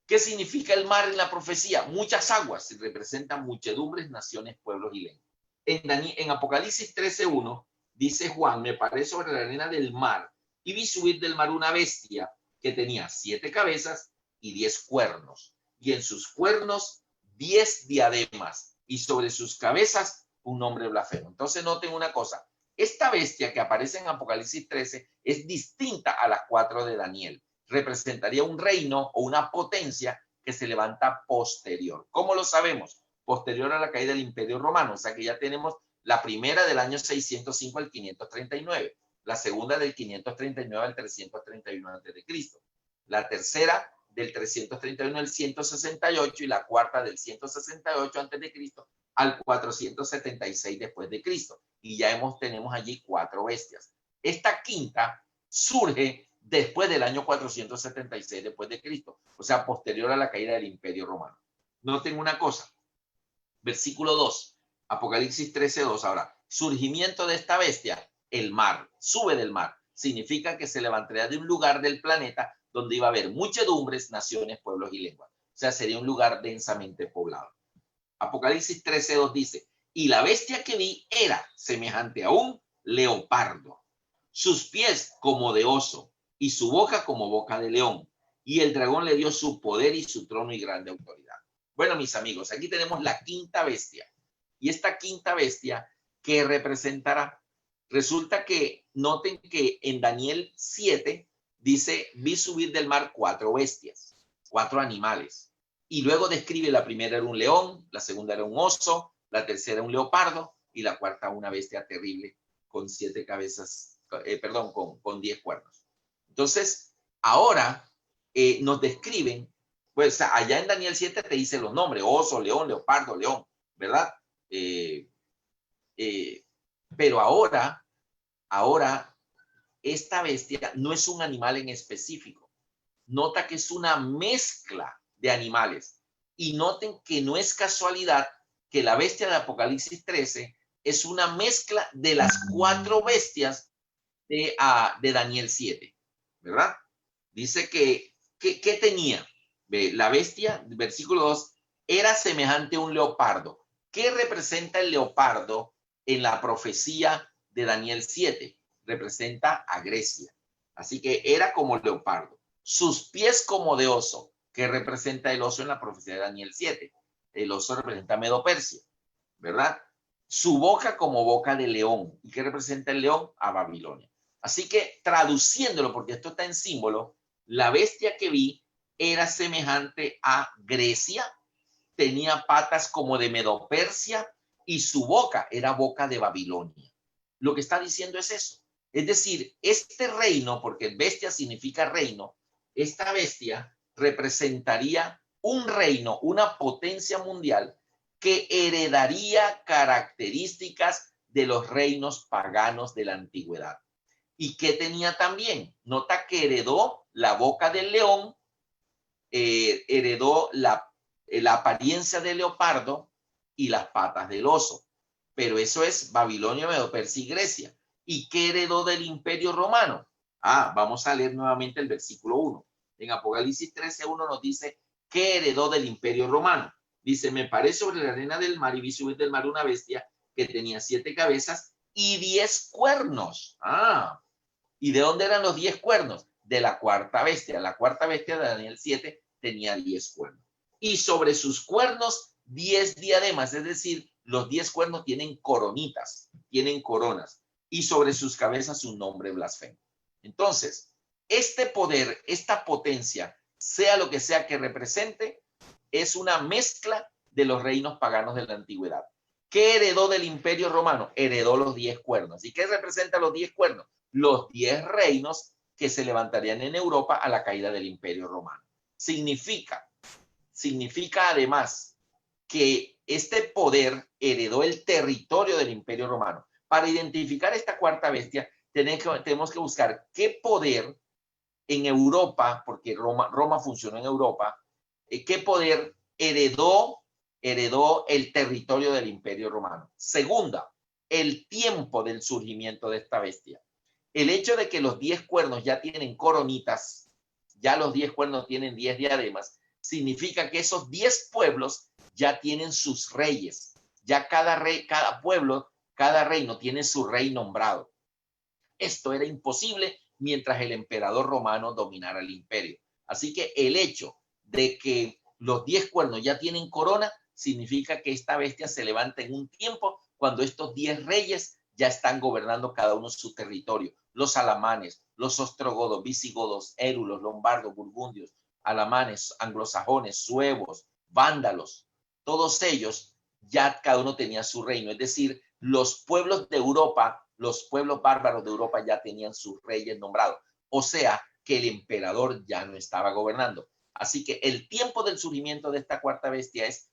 ¿qué significa el mar en la profecía? Muchas aguas representan muchedumbres, naciones, pueblos y lenguas. En Apocalipsis 13:1 dice Juan: me paré sobre la arena del mar y vi subir del mar una bestia que tenía 7 cabezas y 10 cuernos, y en sus cuernos 10 diademas, y sobre sus cabezas un nombre blasfemo. Entonces noten una cosa: esta bestia que aparece en Apocalipsis 13 es distinta a las 4 de Daniel. Representaría un reino o una potencia que se levanta posterior. ¿Cómo lo sabemos? Posterior a la caída del Imperio Romano. O sea que ya tenemos la primera del año 605 al 539, la segunda del 539 al 331 a.C., la tercera del 331 al 168 y la cuarta del 168 a.C. al 476 después de Cristo. Y ya tenemos allí 4 bestias. Esta quinta surge después del año 476 después de Cristo, o sea, posterior a la caída del Imperio Romano. Noten una cosa, versículo 2, Apocalipsis 13:2. Ahora, surgimiento de esta bestia: el mar, sube del mar, significa que se levantaría de un lugar del planeta donde iba a haber muchedumbres, naciones, pueblos y lenguas. O sea, sería un lugar densamente poblado. Apocalipsis 13:2 dice: y la bestia que vi era semejante a un leopardo, sus pies como de oso y su boca como boca de león, y el dragón le dio su poder y su trono y grande autoridad. Bueno, mis amigos, aquí tenemos la quinta bestia. Y esta quinta bestia, ¿qué representará? Resulta que noten que en Daniel 7 dice, vi subir del mar 4 bestias, 4 animales. Y luego describe, la primera era un león, la segunda era un oso, la tercera un leopardo y la cuarta una bestia terrible con 7 cabezas, con 10 cuernos. Entonces, ahora nos describen, pues allá en Daniel 7 te dice los nombres, oso, león, leopardo, león, ¿verdad? Pero ahora esta bestia no es un animal en específico. Nota que es una mezcla de animales. Y noten que no es casualidad que la bestia de Apocalipsis 13 es una mezcla de las 4 bestias de Daniel 7, ¿verdad? Dice que ¿qué tenía? La bestia, versículo 2, era semejante a un leopardo. ¿Qué representa el leopardo en la profecía de Daniel 7? Representa a Grecia. Así que era como leopardo. Sus pies como de oso, que representa el oso en la profecía de Daniel 7. El oso representa a Medo-Persia, ¿verdad? Su boca como boca de león. ¿Y qué representa el león? A Babilonia. Así que traduciéndolo, porque esto está en símbolo, la bestia que vi era semejante a Grecia, tenía patas como de Medo-Persia y su boca era boca de Babilonia. Lo que está diciendo es eso. Es decir, este reino, porque bestia significa reino, esta bestia representaría un reino, una potencia mundial que heredaría características de los reinos paganos de la antigüedad. ¿Y qué tenía también? Nota que heredó la boca del león, heredó la apariencia del leopardo y las patas del oso. Pero eso es Babilonia, Medo-Persia y Grecia. ¿Y qué heredó del Imperio Romano? Vamos a leer nuevamente el versículo 1. En Apocalipsis 13:1 nos dice qué heredó del Imperio Romano. Dice, me paré sobre la arena del mar y vi subir del mar una bestia que tenía 7 cabezas y 10 cuernos. ¿Y de dónde eran los 10 cuernos? De la cuarta bestia. La cuarta bestia de Daniel 7 tenía 10 cuernos. Y sobre sus cuernos 10 diademas, es decir, los 10 cuernos tienen coronitas, tienen coronas. Y sobre sus cabezas un nombre blasfemo. Entonces, este poder, esta potencia, sea lo que sea que represente, es una mezcla de los reinos paganos de la antigüedad. ¿Qué heredó del Imperio Romano? Heredó los 10 cuernos. ¿Y qué representa los 10 cuernos? Los 10 reinos que se levantarían en Europa a la caída del Imperio Romano. Significa además que este poder heredó el territorio del Imperio Romano. Para identificar esta cuarta bestia, tenemos que buscar qué poder en Europa, porque Roma funcionó en Europa, qué poder heredó el territorio del Imperio Romano. Segunda, el tiempo del surgimiento de esta bestia. El hecho de que los 10 cuernos ya tienen coronitas, ya los 10 cuernos tienen 10 diademas, significa que esos 10 pueblos ya tienen sus reyes. Ya cada pueblo, cada reino tiene su rey nombrado. Esto era imposible mientras el emperador romano dominara el imperio. Así que el hecho de que los 10 cuernos ya tienen corona significa que esta bestia se levanta en un tiempo cuando estos 10 reyes ya están gobernando cada uno su territorio. Los alamanes, los ostrogodos, visigodos, érulos, lombardos, burgundios, alamanes, anglosajones, suevos, vándalos, todos ellos ya cada uno tenía su reino. Es decir, los pueblos de Europa, los pueblos bárbaros de Europa ya tenían sus reyes nombrados. O sea, que el emperador ya no estaba gobernando. Así que el tiempo del surgimiento de esta cuarta bestia es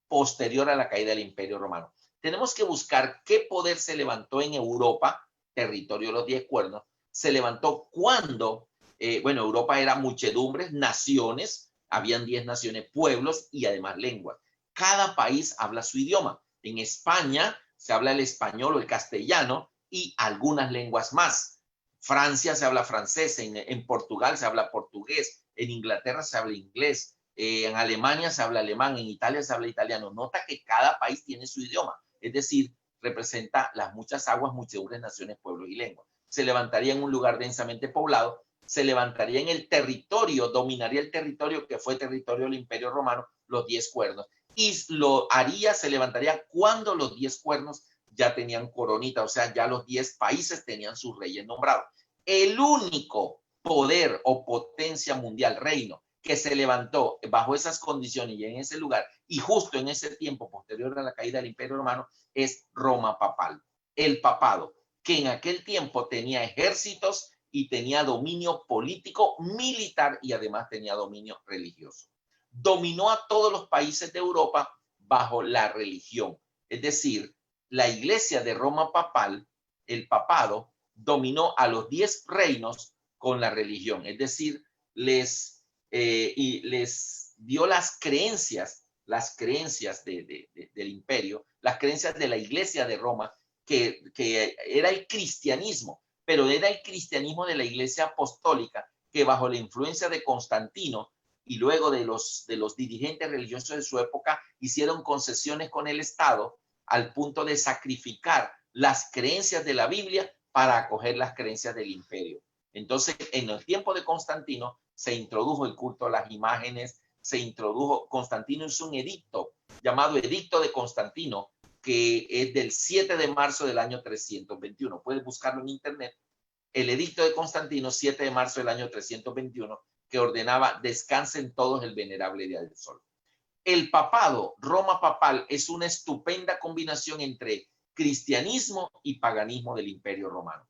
posterior a la caída del Imperio Romano. Tenemos que buscar qué poder se levantó en Europa, territorio de los 10 cuernos, se levantó cuando, Europa era muchedumbres, naciones, habían 10 naciones, pueblos y además lenguas. Cada país habla su idioma. En España se habla el español o el castellano y algunas lenguas más. Francia se habla francés, en Portugal se habla portugués, en Inglaterra se habla inglés, en Alemania se habla alemán, en Italia se habla italiano. Nota que cada país tiene su idioma, es decir, representa las muchas aguas, muchedumbres, naciones, pueblos y lenguas. Se levantaría en un lugar densamente poblado, se levantaría en el territorio, dominaría el territorio que fue territorio del Imperio Romano, los 10 cuernos. Y lo haría, se levantaría cuando los 10 cuernos ya tenían coronita, o sea, ya los 10 países tenían sus reyes nombrados. El único poder o potencia mundial, reino, que se levantó bajo esas condiciones y en ese lugar, y justo en ese tiempo posterior a la caída del Imperio Romano, es Roma papal, el papado, que en aquel tiempo tenía ejércitos y tenía dominio político, militar y además tenía dominio religioso. Dominó a todos los países de Europa bajo la religión, es decir, la iglesia de Roma papal, el papado, dominó a los 10 reinos con la religión, es decir, les dio las creencias del imperio, las creencias de la iglesia de Roma, que era el cristianismo, pero era el cristianismo de la iglesia apostólica, que bajo la influencia de Constantino y luego de los dirigentes religiosos de su época hicieron concesiones con el Estado al punto de sacrificar las creencias de la Biblia para acoger las creencias del imperio. Entonces, en el tiempo de Constantino se introdujo el culto a las imágenes, Constantino hizo un edicto llamado Edicto de Constantino, que es del 7 de marzo del año 321. Puedes buscarlo en internet. El Edicto de Constantino, 7 de marzo del año 321, que ordenaba descansen todos el venerable día del sol. El papado, Roma papal, es una estupenda combinación entre cristianismo y paganismo del Imperio Romano.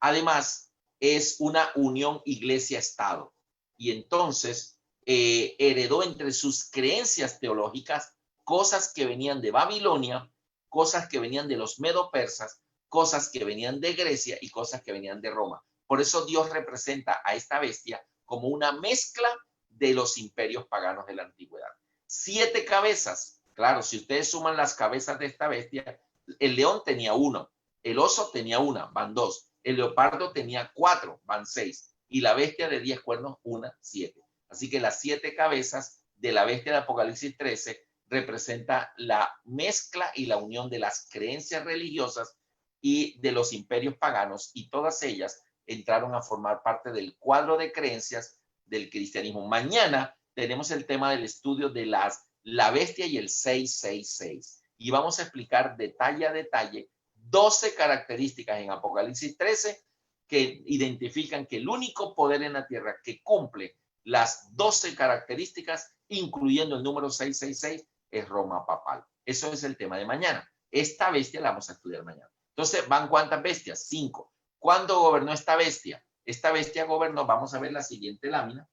Además, es una unión iglesia-estado. Y entonces heredó entre sus creencias teológicas cosas que venían de Babilonia, cosas que venían de los medo-persas, cosas que venían de Grecia y cosas que venían de Roma. Por eso Dios representa a esta bestia como una mezcla de los imperios paganos de la antigüedad. 7 cabezas. Claro, si ustedes suman las cabezas de esta bestia, el león tenía 1, el oso tenía 1, van 2, el leopardo tenía 4, van 6, y la bestia de 10 cuernos, 1, 7. Así que las 7 cabezas de la bestia de Apocalipsis 13 representa la mezcla y la unión de las creencias religiosas y de los imperios paganos, y todas ellas entraron a formar parte del cuadro de creencias del cristianismo. Mañana tenemos el tema del estudio de la bestia y el 666. Y vamos a explicar detalle a detalle 12 características en Apocalipsis 13 que identifican que el único poder en la tierra que cumple las 12 características, incluyendo el número 666, es Roma papal. Eso es el tema de mañana. Esta bestia la vamos a estudiar mañana. Entonces, ¿van cuántas bestias? 5. ¿Cuándo gobernó esta bestia? Esta bestia gobernó, vamos a ver la siguiente lámina.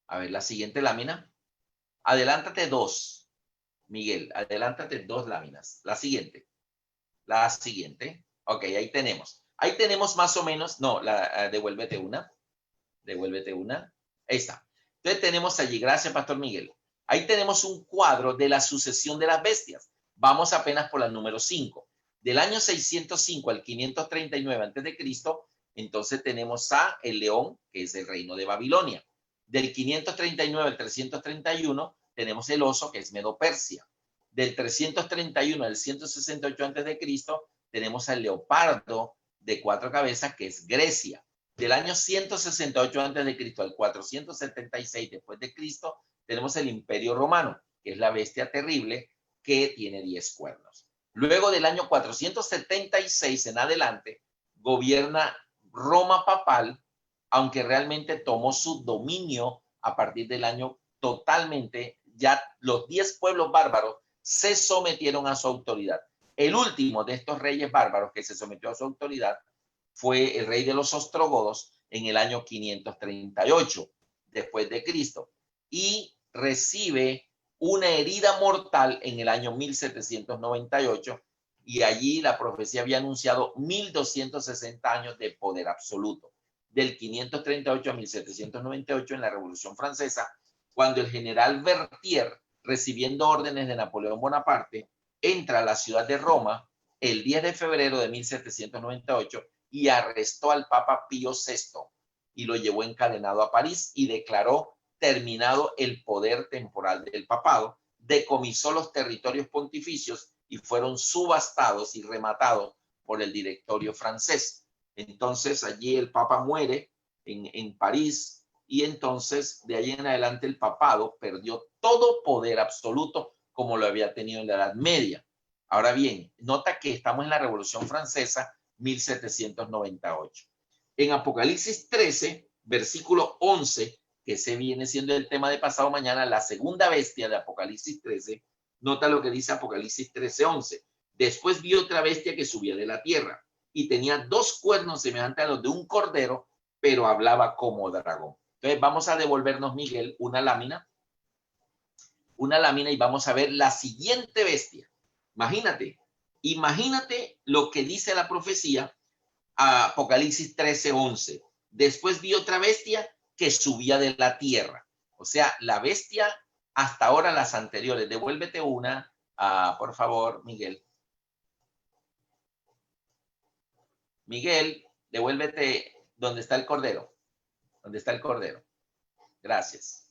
A ver, la siguiente lámina. Adelántate 2, Miguel. Adelántate 2 láminas. La siguiente. La siguiente. Ok, ahí tenemos. Ahí tenemos más o menos. No, devuélvete una. Devuélvete una. Ahí está. Entonces tenemos allí. Gracias, Pastor Miguel. Ahí tenemos un cuadro de la sucesión de las bestias. Vamos apenas por la número 5. Del año 605 al 539 a.C., entonces tenemos a el león, que es el reino de Babilonia. Del 539 al 331 tenemos el oso, que es Medo-Persia. Del 331 al 168 a.C. tenemos al leopardo de 4 cabezas, que es Grecia. Del año 168 a.C. al 476 después de Cristo, tenemos el Imperio Romano, que es la bestia terrible que tiene 10 cuernos. Luego del año 476 en adelante, gobierna Roma papal, aunque realmente tomó su dominio a partir del año totalmente, ya los 10 pueblos bárbaros se sometieron a su autoridad. El último de estos reyes bárbaros que se sometió a su autoridad fue el rey de los ostrogodos en el año 538 después de Cristo, y recibe una herida mortal en el año 1798, y allí la profecía había anunciado 1260 años de poder absoluto, del 538 a 1798 en la Revolución Francesa, cuando el general Berthier, recibiendo órdenes de Napoleón Bonaparte, entra a la ciudad de Roma el 10 de febrero de 1798 y arrestó al Papa Pío VI y lo llevó encadenado a París y declaró terminado el poder temporal del papado, decomisó los territorios pontificios y fueron subastados y rematados por el directorio francés. Entonces allí el Papa muere en París y entonces de ahí en adelante el papado perdió todo poder absoluto como lo había tenido en la Edad Media. Ahora bien, nota que estamos en la Revolución Francesa, 1798. En Apocalipsis 13, versículo 11, que se viene siendo el tema de pasado mañana, la segunda bestia de Apocalipsis 13, nota lo que dice Apocalipsis 13, 11. Después vi otra bestia que subía de la tierra y tenía 2 cuernos semejantes a los de un cordero, pero hablaba como dragón. Entonces vamos a devolvernos, Miguel, una lámina y vamos a ver la siguiente bestia. Imagínate lo que dice la profecía, Apocalipsis 13, 11. Después vi otra bestia que subía de la tierra. O sea, la bestia hasta ahora, las anteriores. Devuélvete una, por favor, Miguel. Miguel, devuélvete donde está el cordero. ¿Dónde está el cordero? Gracias.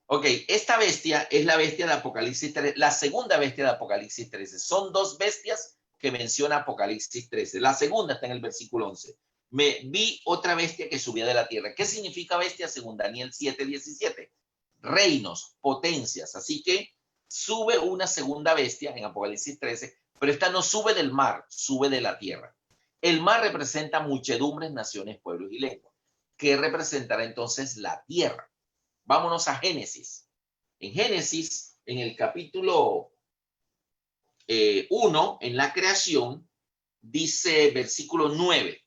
Ok, esta bestia es la bestia de Apocalipsis 13, la segunda bestia de Apocalipsis 13. Son 2 bestias que menciona Apocalipsis 13. La segunda está en el versículo 11. Me vi otra bestia que subía de la tierra. ¿Qué significa bestia según Daniel 7, 17? Reinos, potencias. Así que sube una segunda bestia en Apocalipsis 13, pero esta no sube del mar, sube de la tierra. El mar representa muchedumbres, naciones, pueblos y lenguas. ¿Qué representará entonces la tierra? Vámonos a Génesis. En Génesis, en el capítulo 1, en la creación, dice versículo 9.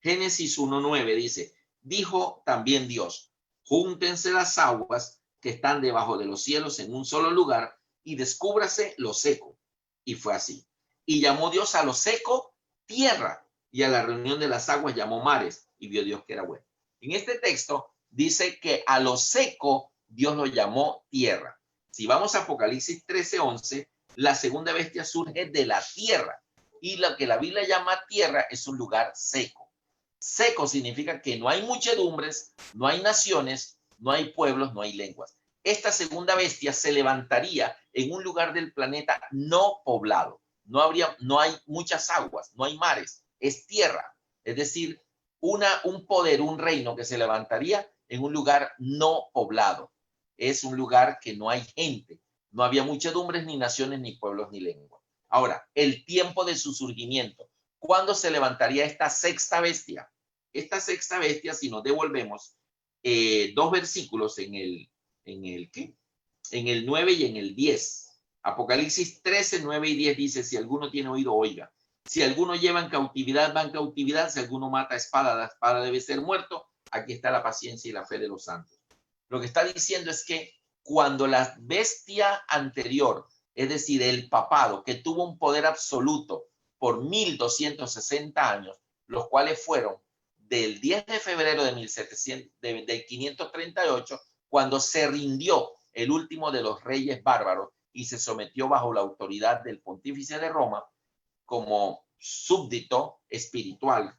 Génesis 1:9 dice, dijo también Dios, júntense las aguas que están debajo de los cielos en un solo lugar y descúbrase lo seco. Y fue así. Y llamó Dios a lo seco tierra, y a la reunión de las aguas llamó mares, y vio Dios que era bueno. En este texto dice que a lo seco Dios lo llamó tierra. Si vamos a Apocalipsis 13:11, la segunda bestia surge de la tierra, y lo que la Biblia llama tierra es un lugar seco. Seco significa que no hay muchedumbres, no hay naciones, no hay pueblos, no hay lenguas. Esta segunda bestia se levantaría en un lugar del planeta no poblado. No hay muchas aguas, no hay mares, es tierra. Es decir, un poder, un reino que se levantaría en un lugar no poblado. Es un lugar que no hay gente, no había muchedumbres, ni naciones, ni pueblos, ni lenguas. Ahora, el tiempo de su surgimiento. ¿Cuándo se levantaría esta sexta bestia? Esta sexta bestia, si nos devolvemos 2 versículos en el 9 y en el 10. Apocalipsis 13, 9 y 10 dice, si alguno tiene oído, oiga. Si alguno lleva en cautividad, va en cautividad. Si alguno mata a espada, la espada debe ser muerto. Aquí está la paciencia y la fe de los santos. Lo que está diciendo es que cuando la bestia anterior, es decir, el papado, que tuvo un poder absoluto por 1260 años, los cuales fueron del 10 de febrero de 538, cuando se rindió el último de los reyes bárbaros y se sometió bajo la autoridad del pontífice de Roma como súbdito espiritual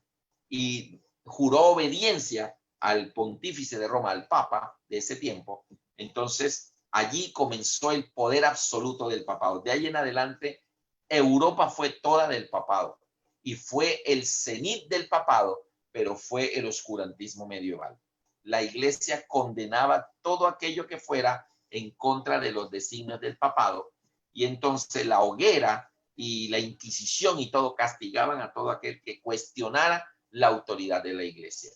y juró obediencia al pontífice de Roma, al papa de ese tiempo. Entonces allí comenzó el poder absoluto del papado. De ahí en adelante Europa fue toda del papado y fue el cenit del papado, pero fue el oscurantismo medieval. La iglesia condenaba todo aquello que fuera en contra de los designios del papado, y entonces la hoguera y la Inquisición y todo castigaban a todo aquel que cuestionara la autoridad de la iglesia.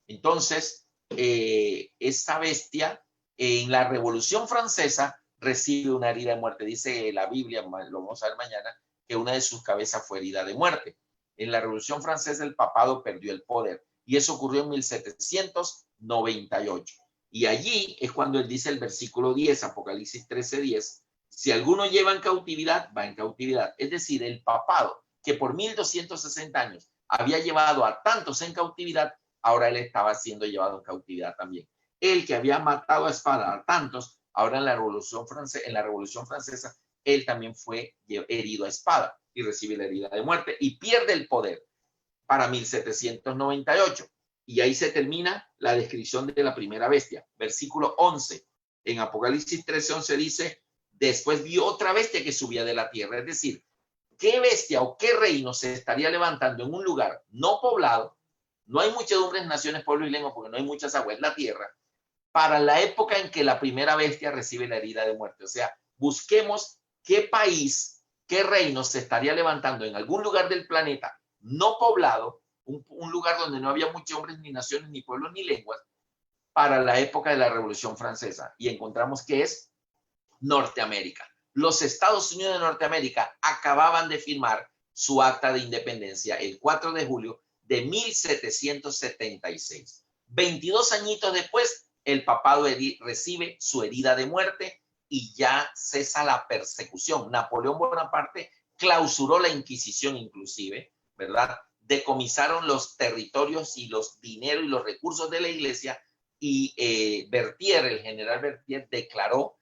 Entonces, esa bestia en la Revolución Francesa recibe una herida de muerte. Dice la Biblia, lo vamos a ver mañana, que una de sus cabezas fue herida de muerte. En la Revolución Francesa el papado perdió el poder y eso ocurrió en 1798. Y allí es cuando él dice el versículo 10, Apocalipsis 13:10, si alguno lleva en cautividad, va en cautividad. Es decir, el papado, que por 1260 años había llevado a tantos en cautividad, ahora él estaba siendo llevado en cautividad también. El que había matado a espada a tantos, ahora en la Revolución Francesa, él también fue herido a espada y recibe la herida de muerte y pierde el poder para 1798. Y ahí se termina la descripción de la primera bestia. Versículo 11. En Apocalipsis 13:11 dice, después vio otra bestia que subía de la tierra. Es decir, ¿qué bestia o qué reino se estaría levantando en un lugar no poblado, no hay muchedumbres, naciones, pueblos y lenguas, porque no hay muchas aguas, es la tierra, para la época en que la primera bestia recibe la herida de muerte. O sea, busquemos qué país, qué reino se estaría levantando en algún lugar del planeta no poblado, un lugar donde no había muchos hombres, ni naciones, ni pueblos, ni lenguas, para la época de la Revolución Francesa. Y encontramos que es Norteamérica. Los Estados Unidos de Norteamérica acababan de firmar su acta de independencia el 4 de julio de 1776. 22 añitos después, el papado recibe su herida de muerte y ya cesa la persecución. Napoleón Bonaparte clausuró la Inquisición inclusive, ¿verdad? Decomisaron los territorios y los dineros y los recursos de la iglesia y Berthier, el general Berthier, declaró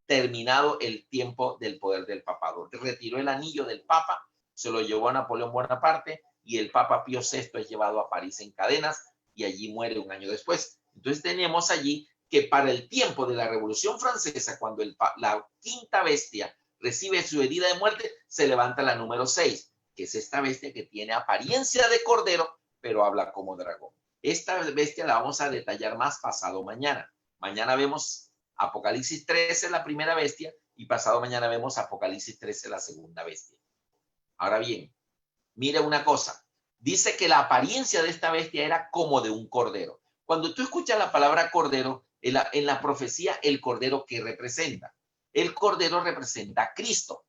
terminado el tiempo del poder del papado. Retiró el anillo del papa, se lo llevó a Napoleón Bonaparte y el papa Pío VI es llevado a París en cadenas y allí muere un año después. Entonces tenemos allí que para el tiempo de la Revolución Francesa, cuando la quinta bestia recibe su herida de muerte, se levanta la número 6, que es esta bestia que tiene apariencia de cordero, pero habla como dragón. Esta bestia la vamos a detallar más pasado mañana. Mañana vemos Apocalipsis 13, la primera bestia, y pasado mañana vemos Apocalipsis 13, la segunda bestia. Ahora bien, mire una cosa. Dice que la apariencia de esta bestia era como de un cordero. Cuando tú escuchas la palabra cordero, en la profecía, el cordero, ¿qué representa? El cordero representa a Cristo.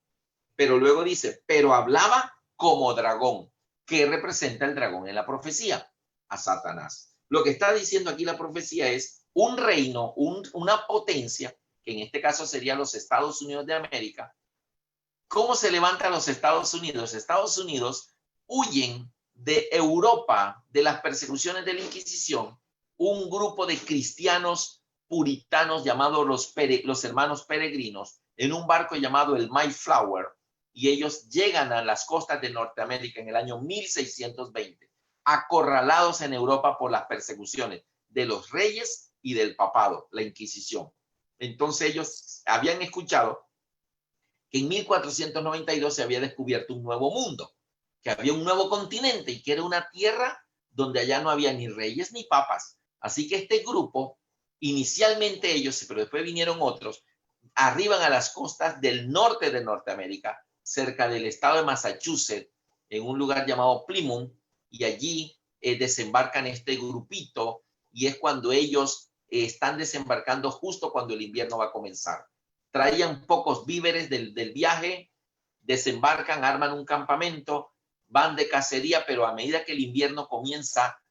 Pero luego dice, pero hablaba como dragón. ¿Qué representa el dragón en la profecía? A Satanás. Lo que está diciendo aquí la profecía es un reino, una potencia, que en este caso sería los Estados Unidos de América. ¿Cómo se levantan los Estados Unidos? Estados Unidos huyen de Europa, de las persecuciones de la Inquisición, un grupo de cristianos puritanos llamados los hermanos peregrinos, en un barco llamado el Mayflower, y ellos llegan a las costas de Norteamérica en el año 1620, acorralados en Europa por las persecuciones de los reyes y del papado, la Inquisición. Entonces ellos habían escuchado que en 1492 se había descubierto un nuevo mundo, que había un nuevo continente y que era una tierra donde allá no había ni reyes ni papas. Así que este grupo, inicialmente ellos, pero después vinieron otros, arriban a las costas del norte de Norteamérica, cerca del estado de Massachusetts, en un lugar llamado Plymouth, y allí desembarcan este grupito, y es cuando ellos están desembarcando justo cuando el invierno va a comenzar. Traían pocos víveres del viaje, desembarcan, arman un campamento, van de cacería, pero a medida que el invierno comienza,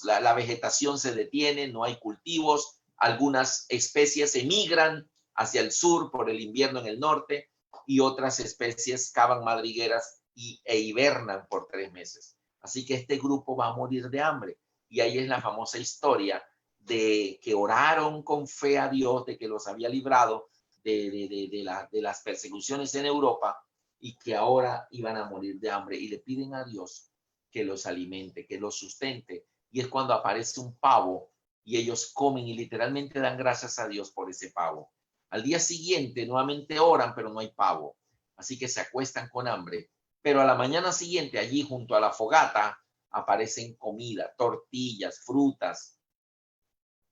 la vegetación se detiene, no hay cultivos, algunas especies emigran hacia el sur por el invierno en el norte y otras especies cavan madrigueras e hibernan por 3 meses. Así que este grupo va a morir de hambre y ahí es la famosa historia de que oraron con fe a Dios, de que los había librado de las persecuciones en Europa y que ahora iban a morir de hambre y le piden a Dios que los alimente, que los sustente. Y es cuando aparece un pavo y ellos comen y literalmente dan gracias a Dios por ese pavo. Al día siguiente nuevamente oran, pero no hay pavo. Así que se acuestan con hambre. Pero a la mañana siguiente, allí junto a la fogata, aparecen comida, tortillas, frutas,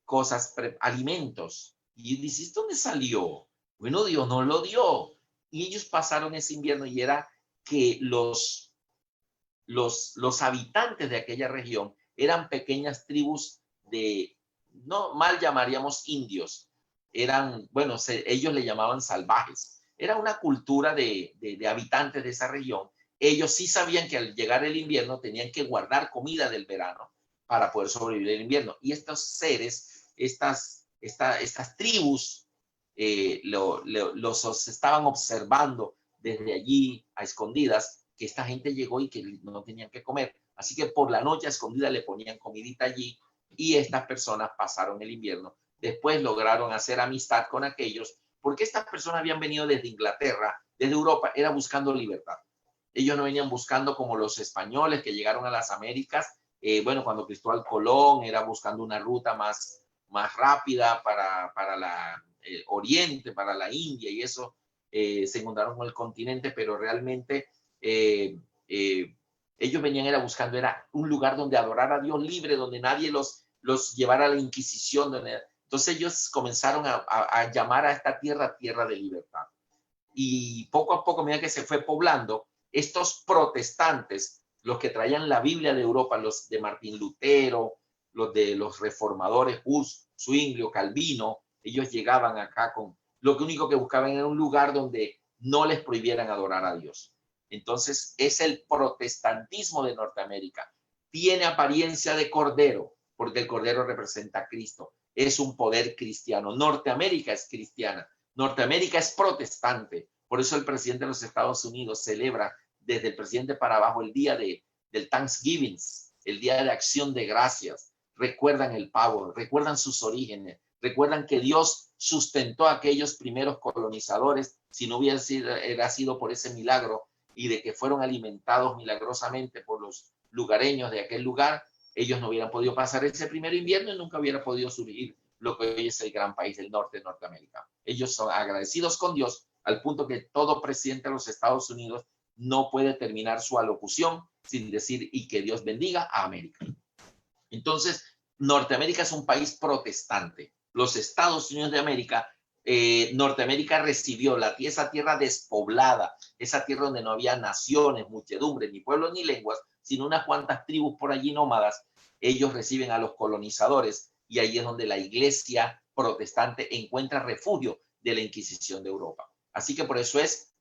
cosas, alimentos. Y dices, ¿dónde salió? Bueno, Dios nos lo dio. Y ellos pasaron ese invierno y era que los habitantes de aquella región eran pequeñas tribus de, no mal llamaríamos indios, eran, bueno, ellos le llamaban salvajes. Era una cultura de habitantes de esa región. Ellos sí sabían que al llegar el invierno tenían que guardar comida del verano para poder sobrevivir el invierno. Y estos seres, estas tribus, los estaban observando desde allí a escondidas, que esta gente llegó y que no tenían que comer. Así que por la noche a escondida le ponían comidita allí y estas personas pasaron el invierno. Después lograron hacer amistad con aquellos, porque estas personas habían venido desde Inglaterra, desde Europa, era buscando libertad. Ellos no venían buscando como los españoles que llegaron a las Américas. Bueno, cuando Cristóbal Colón era buscando una ruta más rápida para la Oriente, para la India y eso, se encontraron con el continente, pero realmente Ellos venían era buscando, era un lugar donde adorar a Dios libre, donde nadie los llevara a la Inquisición. Entonces ellos comenzaron a llamar a esta tierra tierra de libertad. Y poco a poco, mira que se fue poblando, estos protestantes, los que traían la Biblia de Europa, los de Martín Lutero, los de los reformadores, Hus, Zwinglio, Calvino, ellos llegaban acá con lo único que buscaban era un lugar donde no les prohibieran adorar a Dios. Entonces es el protestantismo de Norteamérica. Tiene apariencia de cordero, porque el cordero representa a Cristo. Es un poder cristiano. Norteamérica es cristiana. Norteamérica es protestante. Por eso el presidente de los Estados Unidos celebra desde el presidente para abajo el día del Thanksgiving, el día de acción de gracias. Recuerdan el pavo, recuerdan sus orígenes, recuerdan que Dios sustentó a aquellos primeros colonizadores si no hubiera sido por ese milagro y de que fueron alimentados milagrosamente por los lugareños de aquel lugar, ellos no hubieran podido pasar ese primer invierno y nunca hubiera podido surgir lo que hoy es el gran país del norte de Norteamérica. Ellos son agradecidos con Dios al punto que todo presidente de los Estados Unidos no puede terminar su alocución sin decir y que Dios bendiga a América. Entonces, Norteamérica es un país protestante. Los Estados Unidos de América, Norteamérica recibió esa tierra despoblada, esa tierra donde no había naciones, muchedumbres, ni pueblos, ni lenguas, sino unas cuantas tribus por allí nómadas. Ellos reciben a los colonizadores y ahí es donde la iglesia protestante encuentra refugio de la Inquisición de Europa. Así que por eso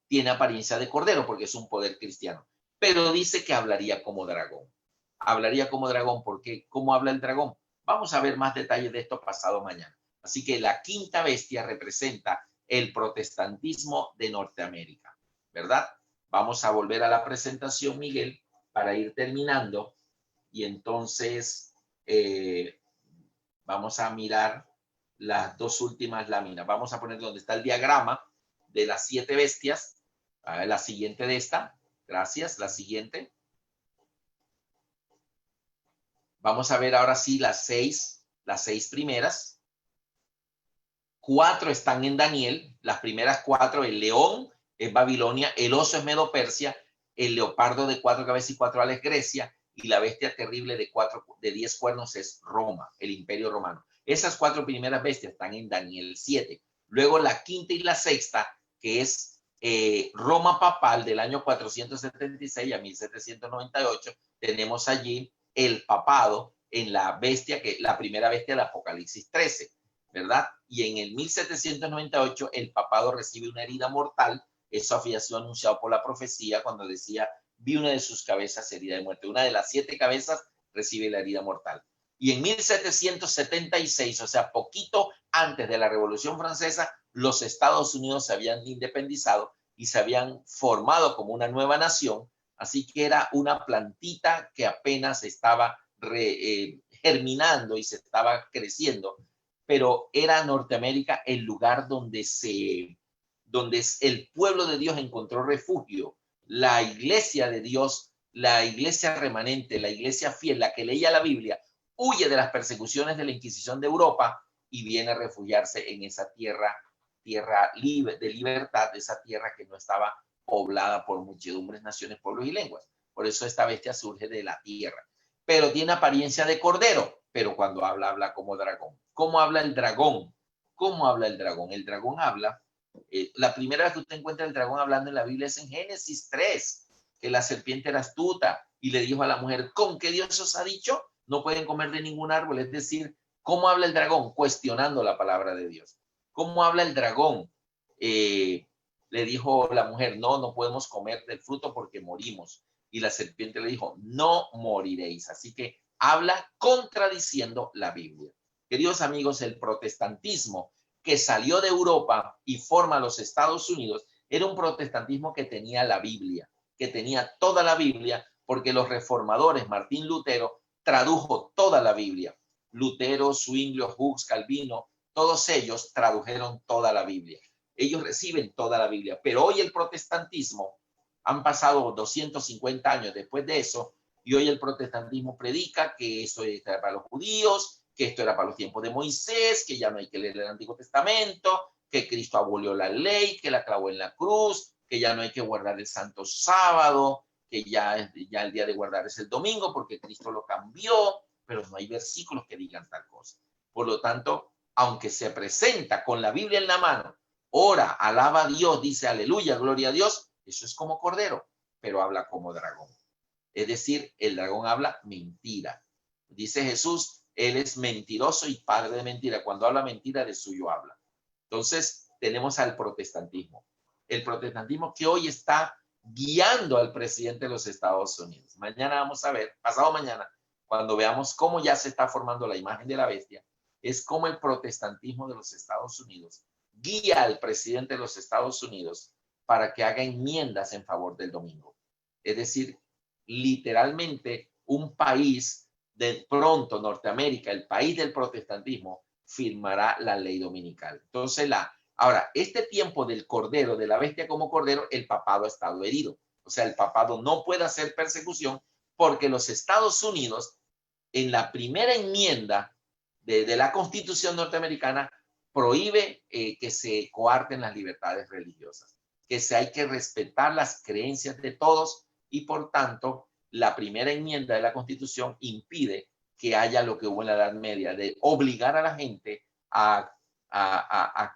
tiene apariencia de cordero, porque es un poder cristiano. Pero dice que hablaría como dragón. Hablaría como dragón, porque ¿cómo habla el dragón? Vamos a ver más detalles de esto pasado mañana. Así que la quinta bestia representa el protestantismo de Norteamérica, ¿verdad? Vamos a volver a la presentación, Miguel, para ir terminando. Y entonces vamos a mirar las dos últimas láminas. Vamos a poner donde está el diagrama de las 7 bestias. La siguiente de esta. Gracias. La siguiente. Vamos a ver ahora sí las seis primeras. 4 están en Daniel. Las primeras 4, el león es Babilonia, el oso es Medo-Persia, el leopardo de 4 cabezas y 4 alas es Grecia, y la bestia terrible de 10 cuernos es Roma, el imperio romano. Esas 4 primeras bestias están en Daniel 7. Luego la quinta y la sexta, que es Roma papal del año 476 a 1798, tenemos allí el papado en la bestia, la primera bestia del Apocalipsis 13, ¿verdad? Y en el 1798 el papado recibe una herida mortal. Eso había sido anunciado por la profecía cuando decía, vi una de sus cabezas herida de muerte. Una de las 7 cabezas recibe la herida mortal. Y en 1776, o sea, poquito antes de la Revolución Francesa, los Estados Unidos se habían independizado y se habían formado como una nueva nación. Así que era una plantita que apenas estaba germinando y se estaba creciendo. Pero era Norteamérica el lugar donde el pueblo de Dios encontró refugio. La iglesia de Dios, la iglesia remanente, la iglesia fiel, la que leía la Biblia, huye de las persecuciones de la Inquisición de Europa y viene a refugiarse en esa tierra libre, de libertad, de esa tierra que no estaba poblada por muchedumbres, naciones, pueblos y lenguas. Por eso esta bestia surge de la tierra. Pero tiene apariencia de cordero, pero cuando habla como dragón. ¿Cómo habla el dragón? ¿Cómo habla el dragón? El dragón habla, la primera vez que usted encuentra el dragón hablando en la Biblia es en Génesis 3, que la serpiente era astuta y le dijo a la mujer, ¿con qué Dios os ha dicho? No pueden comer de ningún árbol. Es decir, ¿cómo habla el dragón? Cuestionando la palabra de Dios. ¿Cómo habla el dragón? Le dijo la mujer, no podemos comer del fruto porque morimos. Y la serpiente le dijo, no moriréis. Así que habla contradiciendo la Biblia. Queridos amigos, el protestantismo que salió de Europa y forma los Estados Unidos era un protestantismo que tenía la Biblia, que tenía toda la Biblia, porque los reformadores, Martín Lutero, tradujo toda la Biblia. Lutero, Zwinglio, Hus, Calvino, todos ellos tradujeron toda la Biblia. Ellos reciben toda la Biblia. Pero hoy el protestantismo, han pasado 250 años después de eso, y hoy el protestantismo predica que esto era para los judíos, que esto era para los tiempos de Moisés, que ya no hay que leer el Antiguo Testamento, que Cristo abolió la ley, que la clavó en la cruz, que ya no hay que guardar el Santo Sábado, que ya el día de guardar es el domingo porque Cristo lo cambió, pero no hay versículos que digan tal cosa. Por lo tanto, aunque se presenta con la Biblia en la mano, ora, alaba a Dios, dice aleluya, gloria a Dios, eso es como cordero, pero habla como dragón. Es decir, el dragón habla mentira. Dice Jesús, él es mentiroso y padre de mentira. Cuando habla mentira, de suyo habla. Entonces, tenemos al protestantismo. El protestantismo que hoy está guiando al presidente de los Estados Unidos. Mañana vamos a ver, pasado mañana, cuando veamos cómo ya se está formando la imagen de la bestia, es como el protestantismo de los Estados Unidos guía al presidente de los Estados Unidos para que haga enmiendas en favor del domingo. Es decir, literalmente un país de pronto, Norteamérica, el país del protestantismo, firmará la ley dominical. Entonces, ahora, este tiempo del cordero, de la bestia como cordero, el papado ha estado herido. O sea, el papado no puede hacer persecución porque los Estados Unidos, en la primera enmienda de la Constitución norteamericana, prohíbe que se coarten las libertades religiosas, que hay que respetar las creencias de todos y, por tanto, la primera enmienda de la Constitución impide que haya lo que hubo en la Edad Media, de obligar a la gente a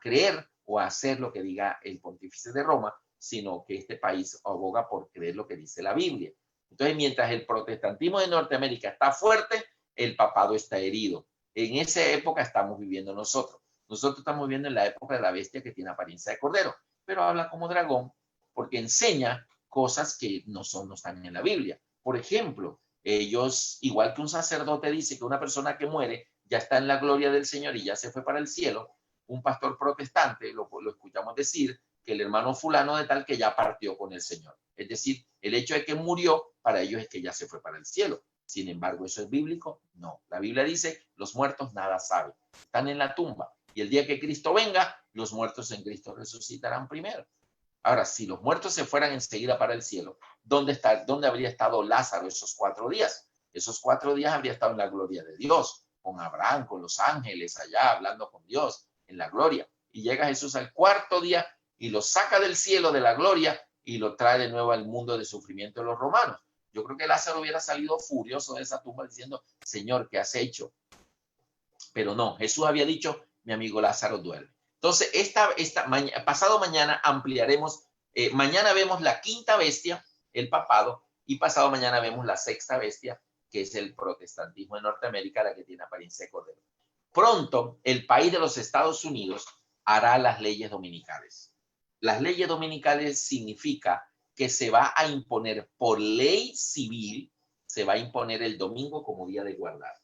creer o a hacer lo que diga el pontífice de Roma, sino que este país aboga por creer lo que dice la Biblia. Entonces, mientras el protestantismo de Norteamérica está fuerte, el papado está herido. En esa época estamos viviendo nosotros. Nosotros estamos viviendo en la época de la bestia que tiene apariencia de cordero, pero habla como dragón porque enseña cosas que no están en la Biblia. Por ejemplo, ellos, igual que un sacerdote dice que una persona que muere ya está en la gloria del Señor y ya se fue para el cielo, un pastor protestante lo escuchamos decir que el hermano fulano de tal que ya partió con el Señor. Es decir, el hecho de que murió para ellos es que ya se fue para el cielo. Sin embargo, ¿eso es bíblico? No. La Biblia dice, los muertos nada saben. Están en la tumba. Y el día que Cristo venga, los muertos en Cristo resucitarán primero. Ahora, si los muertos se fueran enseguida para el cielo, ¿dónde habría estado Lázaro esos 4 días? Esos 4 días habría estado en la gloria de Dios, con Abraham, con los ángeles allá, hablando con Dios, en la gloria. Y llega Jesús al 4.º día y lo saca del cielo, de la gloria, y lo trae de nuevo al mundo de sufrimiento de los romanos. Yo creo que Lázaro hubiera salido furioso de esa tumba diciendo, Señor, ¿qué has hecho? Pero no, Jesús había dicho, mi amigo Lázaro duerme. Entonces, pasado mañana ampliaremos, mañana vemos la 5ª bestia, el papado, y pasado mañana vemos la 6ª bestia, que es el protestantismo de Norteamérica, la que tiene apariencia de cordero. Pronto, el país de los Estados Unidos hará las leyes dominicales. Las leyes dominicales significa que se va a imponer por ley civil, se va a imponer el domingo como día de guardar.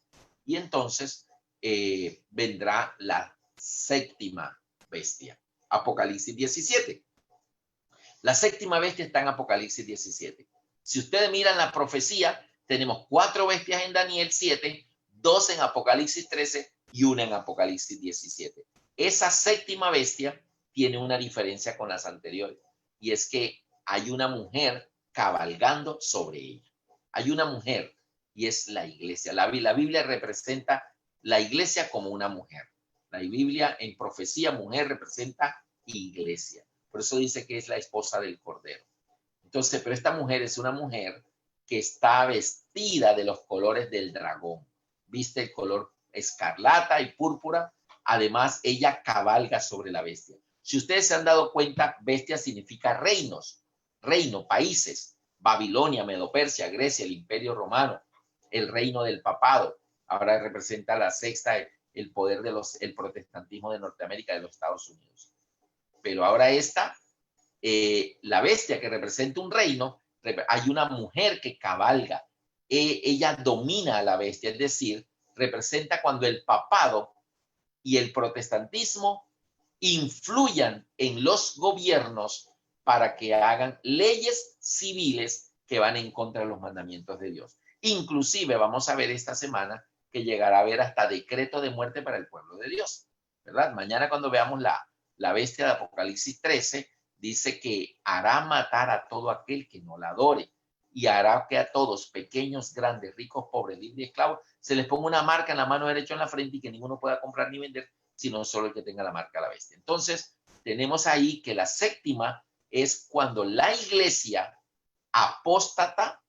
Y entonces vendrá la 7ª bestia, Apocalipsis 17. La 7ª bestia está en Apocalipsis 17. Si ustedes miran la profecía, tenemos 4 bestias en Daniel 7, 2 en Apocalipsis 13 y 1 en Apocalipsis 17. Esa 7ª bestia tiene una diferencia con las anteriores, y es que hay una mujer cabalgando sobre ella. Hay una mujer, y es la iglesia. La Biblia representa la iglesia como una mujer. La Biblia en profecía, mujer representa iglesia. Por eso dice que es la esposa del Cordero. Entonces, pero esta mujer es una mujer que está vestida de los colores del dragón. Viste el color escarlata y púrpura. Además, ella cabalga sobre la bestia. Si ustedes se han dado cuenta, bestia significa reinos, reino, países. Babilonia, Medo-Persia, Grecia, el Imperio Romano, el reino del papado. Ahora representa la 6ª, el poder el protestantismo de Norteamérica, de los Estados Unidos. Pero ahora la bestia que representa un reino, hay una mujer que cabalga. Ella domina a la bestia, es decir, representa cuando el papado y el protestantismo influyan en los gobiernos para que hagan leyes civiles que van en contra de los mandamientos de Dios. Inclusive vamos a ver esta semana que llegará a haber hasta decreto de muerte para el pueblo de Dios, ¿verdad? Mañana cuando veamos la bestia de Apocalipsis 13, dice que hará matar a todo aquel que no la adore y hará que a todos, pequeños, grandes, ricos, pobres, libres y esclavos, se les ponga una marca en la mano derecha o en la frente y que ninguno pueda comprar ni vender, sino solo el que tenga la marca de la bestia. Entonces, tenemos ahí que la 7ª es cuando la iglesia apóstata,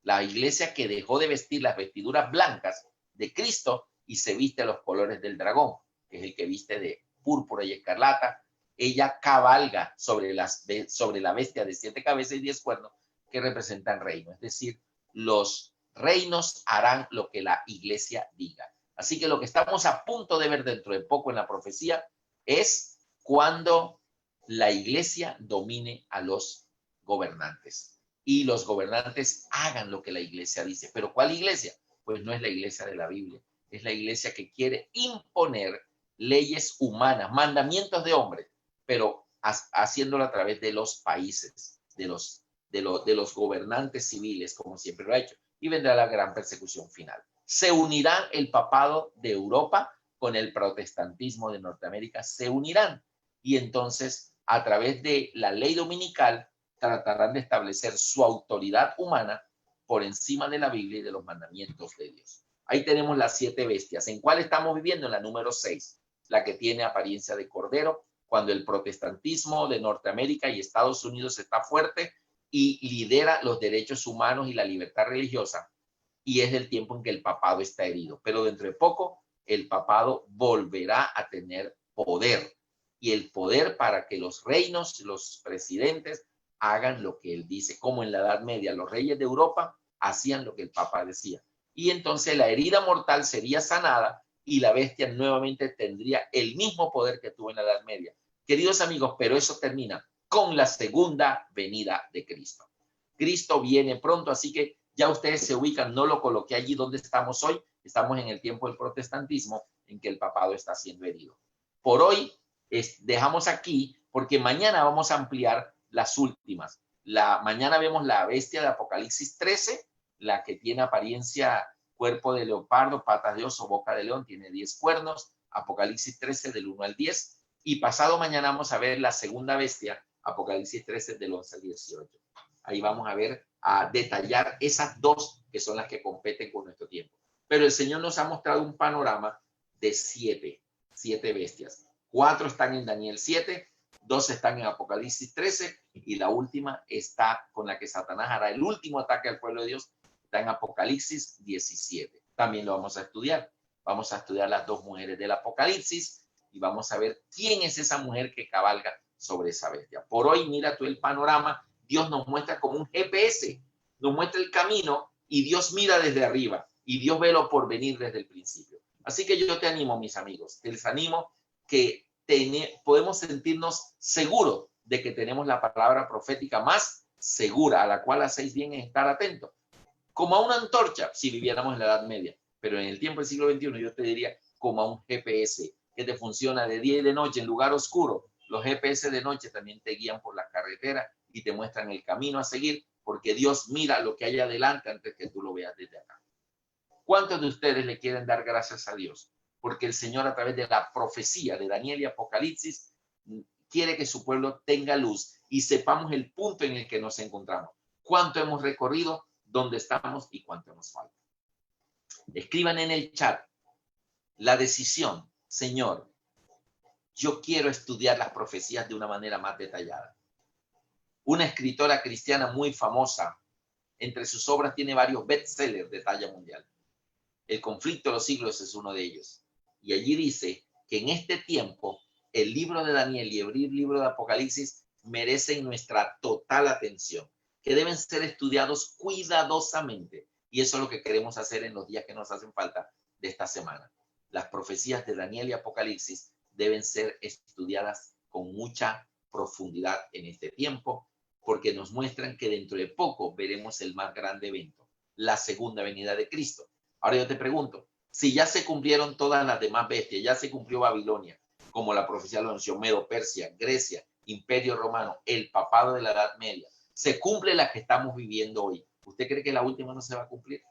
la iglesia que dejó de vestir las vestiduras blancas de Cristo y se viste los colores del dragón, que es el que viste de púrpura y escarlata. Ella cabalga sobre la bestia de 7 cabezas y 10 cuernos que representan reino. Es decir, los reinos harán lo que la iglesia diga. Así que lo que estamos a punto de ver dentro de poco en la profecía es cuando la iglesia domine a los gobernantes y los gobernantes hagan lo que la iglesia dice. ¿Pero cuál iglesia? Pues no es la iglesia de la Biblia, es la iglesia que quiere imponer leyes humanas, mandamientos de hombres, pero haciéndolo a través de los países, de los gobernantes civiles, como siempre lo ha hecho. Y vendrá la gran persecución final. Se unirán el papado de Europa con el protestantismo de Norteamérica, se unirán. Y entonces, a través de la ley dominical, tratarán de establecer su autoridad humana por encima de la Biblia y de los mandamientos de Dios. Ahí tenemos las 7 bestias. ¿En cuál estamos viviendo? En la número 6, la que tiene apariencia de cordero, cuando el protestantismo de Norteamérica y Estados Unidos está fuerte y lidera los derechos humanos y la libertad religiosa, y es el tiempo en que el papado está herido. Pero dentro de poco, el papado volverá a tener poder, y el poder para que los reinos, los presidentes, hagan lo que él dice, como en la Edad Media los reyes de Europa hacían lo que el Papa decía. Y entonces la herida mortal sería sanada y la bestia nuevamente tendría el mismo poder que tuvo en la Edad Media. Queridos amigos, pero eso termina con la segunda venida de Cristo. Cristo viene pronto, así que ya ustedes se ubican, no lo coloqué allí donde estamos hoy, estamos en el tiempo del protestantismo en que el papado está siendo herido. Por hoy dejamos aquí porque mañana vamos a ampliar las últimas. Mañana vemos la bestia de Apocalipsis 13, la que tiene apariencia cuerpo de leopardo, patas de oso, boca de león, tiene 10 cuernos, Apocalipsis 13 del 1 al 10. Y pasado mañana vamos a ver la segunda bestia, Apocalipsis 13 del 11 al 18. Ahí vamos a ver, a detallar esas 2 que son las que competen con nuestro tiempo. Pero el Señor nos ha mostrado un panorama de 7 bestias. 4 están en Daniel 7, 2 están en Apocalipsis 13 y la última está con la que Satanás hará el último ataque al pueblo de Dios, está en Apocalipsis 17. También lo vamos a estudiar. Vamos a estudiar las 2 mujeres del Apocalipsis y vamos a ver quién es esa mujer que cabalga sobre esa bestia. Por hoy, mira tú el panorama. Dios nos muestra como un GPS, nos muestra el camino y Dios mira desde arriba y Dios ve lo por venir desde el principio. Así que yo te animo, mis amigos, les animo que podemos sentirnos seguros de que tenemos la palabra profética más segura, a la cual hacéis bien en estar atentos. Como a una antorcha, si viviéramos en la Edad Media, pero en el tiempo del siglo XXI yo te diría como a un GPS que te funciona de día y de noche en lugar oscuro. Los GPS de noche también te guían por la carretera y te muestran el camino a seguir, porque Dios mira lo que hay adelante antes que tú lo veas desde acá. ¿Cuántos de ustedes le quieren dar gracias a Dios? Porque el Señor, a través de la profecía de Daniel y Apocalipsis, quiere que su pueblo tenga luz y sepamos el punto en el que nos encontramos. ¿Cuánto hemos recorrido? ¿Dónde estamos? ¿Y cuánto nos falta? Escriban en el chat la decisión. Señor, yo quiero estudiar las profecías de una manera más detallada. Una escritora cristiana muy famosa, entre sus obras tiene varios bestsellers de talla mundial. El conflicto de los siglos es uno de ellos. Y allí dice que en este tiempo el libro de Daniel y el libro de Apocalipsis merecen nuestra total atención, que deben ser estudiados cuidadosamente. Y eso es lo que queremos hacer en los días que nos hacen falta de esta semana. Las profecías de Daniel y Apocalipsis deben ser estudiadas con mucha profundidad en este tiempo, porque nos muestran que dentro de poco veremos el más grande evento, la segunda venida de Cristo. Ahora yo te pregunto, si ya se cumplieron todas las demás bestias, ya se cumplió Babilonia, como la profecía lo anunció, Medo, Persia, Grecia, Imperio Romano, el papado de la Edad Media, se cumple la que estamos viviendo hoy. ¿Usted cree que la última no se va a cumplir?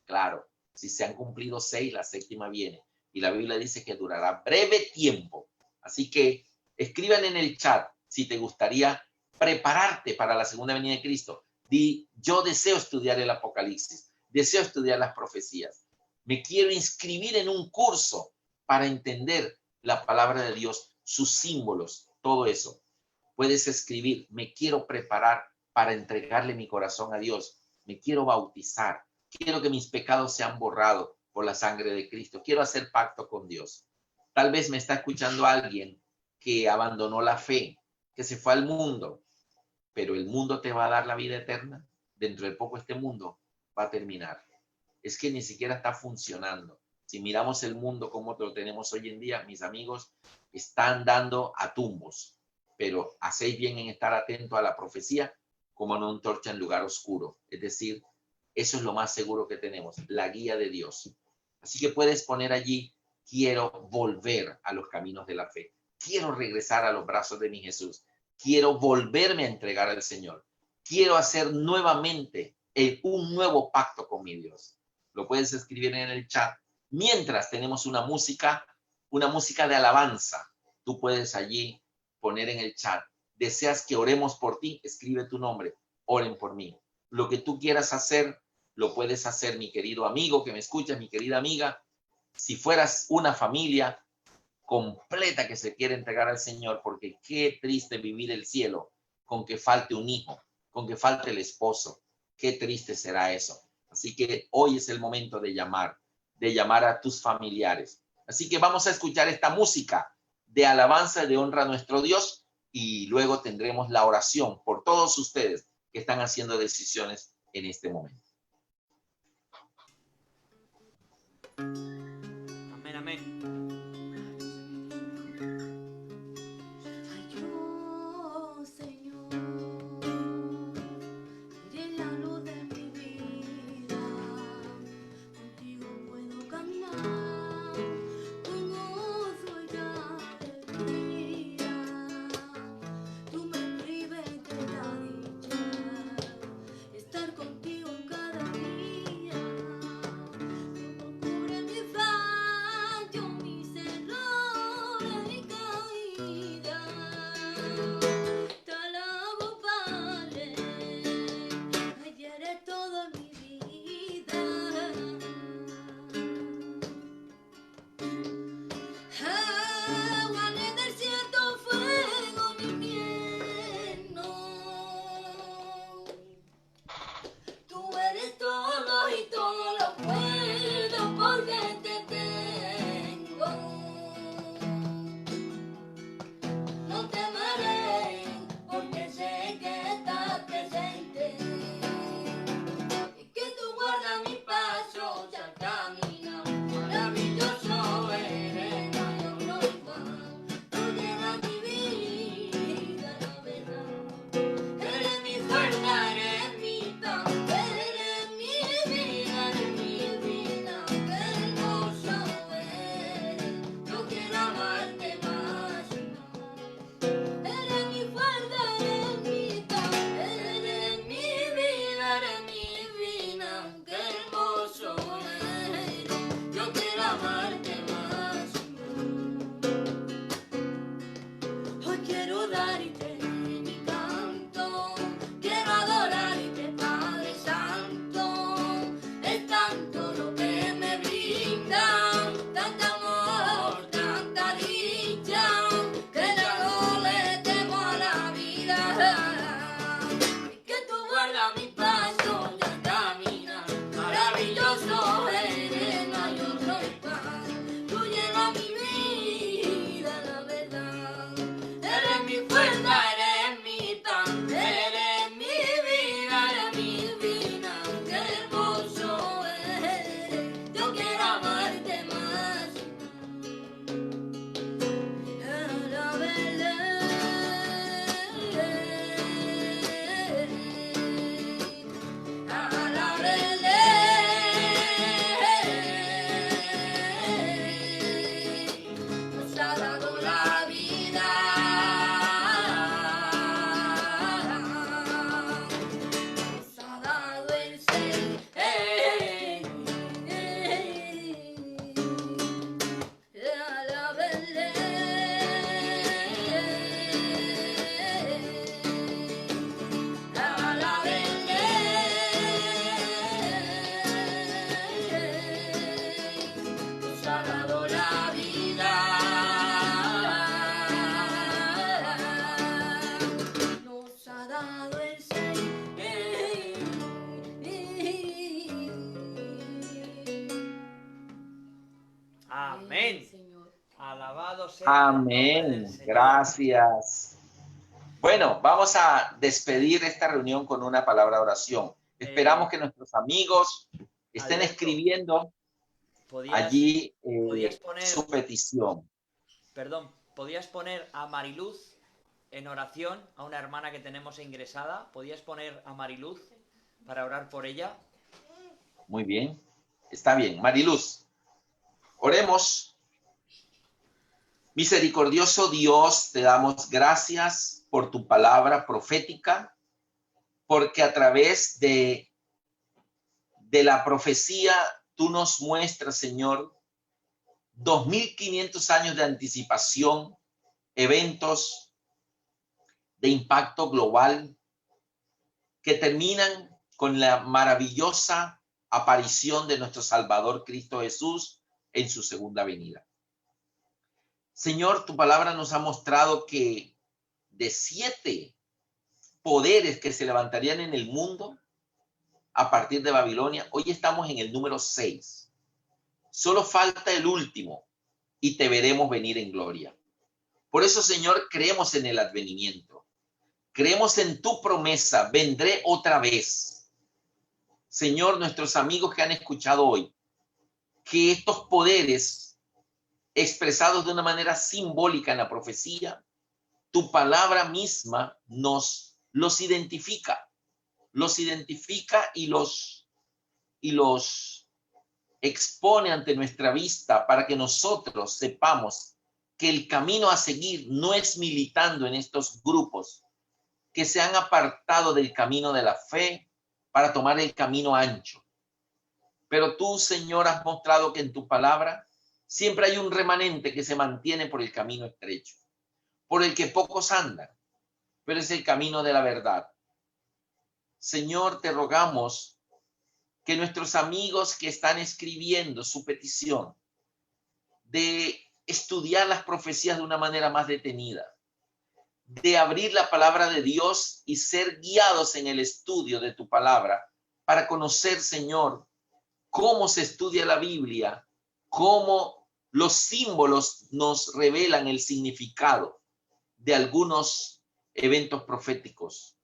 Claro, si se han cumplido 6, la séptima viene. Y la Biblia dice que durará breve tiempo. Así que escriban en el chat si te gustaría prepararte para la segunda venida de Cristo. Di, yo deseo estudiar el Apocalipsis, deseo estudiar las profecías. Me quiero inscribir en un curso para entender la palabra de Dios, sus símbolos, todo eso. Puedes escribir, me quiero preparar para entregarle mi corazón a Dios. Me quiero bautizar. Quiero que mis pecados sean borrados por la sangre de Cristo. Quiero hacer pacto con Dios. Tal vez me está escuchando alguien que abandonó la fe, que se fue al mundo, pero el mundo te va a dar la vida eterna. Dentro de poco este mundo va a terminar. Es que ni siquiera está funcionando. Si miramos el mundo como lo tenemos hoy en día, mis amigos, están dando a tumbos. Pero hacéis bien en estar atento a la profecía como una antorcha en lugar oscuro. Es decir, eso es lo más seguro que tenemos, la guía de Dios. Así que puedes poner allí, quiero volver a los caminos de la fe. Quiero regresar a los brazos de mi Jesús. Quiero volverme a entregar al Señor. Quiero hacer nuevamente un nuevo pacto con mi Dios. Lo puedes escribir en el chat. Mientras tenemos una música de alabanza, tú puedes allí poner en el chat. ¿Deseas que oremos por ti? Escribe tu nombre. Oren por mí. Lo que tú quieras hacer, lo puedes hacer, mi querido amigo que me escuchas, mi querida amiga. Si fueras una familia completa que se quiere entregar al Señor, porque qué triste vivir el cielo con que falte un hijo, con que falte el esposo. Qué triste será eso. Así que hoy es el momento de llamar a tus familiares. Así que vamos a escuchar esta música de alabanza y de honra a nuestro Dios y luego tendremos la oración por todos ustedes que están haciendo decisiones en este momento. Amén, amén. Ay, yo, Señor, eres la luz de mi vida. Contigo puedo caminar, con gozo y alegría. Tú me prives de la dicha, estar contigo cada día. Todo cubre mi fallo, mi sea el nombre del Amén. Señor. Gracias. Bueno, vamos a despedir esta reunión con una palabra de oración. Esperamos que nuestros amigos estén Alberto, escribiendo podías allí poner, su petición. perdón, podías poner a Mariluz en oración, a una hermana que tenemos ingresada. ¿Podías poner a Mariluz para orar por ella? Muy bien. Está bien. Mariluz, oremos. Misericordioso Dios, te damos gracias por tu palabra profética, porque a través de la profecía tú nos muestras, Señor, 2500 años de anticipación, eventos de impacto global que terminan con la maravillosa aparición de nuestro Salvador Cristo Jesús en su segunda venida. Señor, tu palabra nos ha mostrado que de 7 poderes que se levantarían en el mundo a partir de Babilonia, hoy estamos en el número 6. Solo falta el último y te veremos venir en gloria. Por eso, Señor, creemos en el advenimiento. Creemos en tu promesa, vendré otra vez. Señor, nuestros amigos que han escuchado hoy, que estos poderes expresados de una manera simbólica en la profecía, tu palabra misma los identifica y los expone ante nuestra vista para que nosotros sepamos que el camino a seguir no es militando en estos grupos que se han apartado del camino de la fe para tomar el camino ancho. Pero tú, Señor, has mostrado que en tu palabra siempre hay un remanente que se mantiene por el camino estrecho, por el que pocos andan, pero es el camino de la verdad. Señor, te rogamos que nuestros amigos que están escribiendo su petición de estudiar las profecías de una manera más detenida, de abrir la palabra de Dios y ser guiados en el estudio de tu palabra para conocer, Señor, cómo se estudia la Biblia, cómo los símbolos nos revelan el significado de algunos eventos proféticos,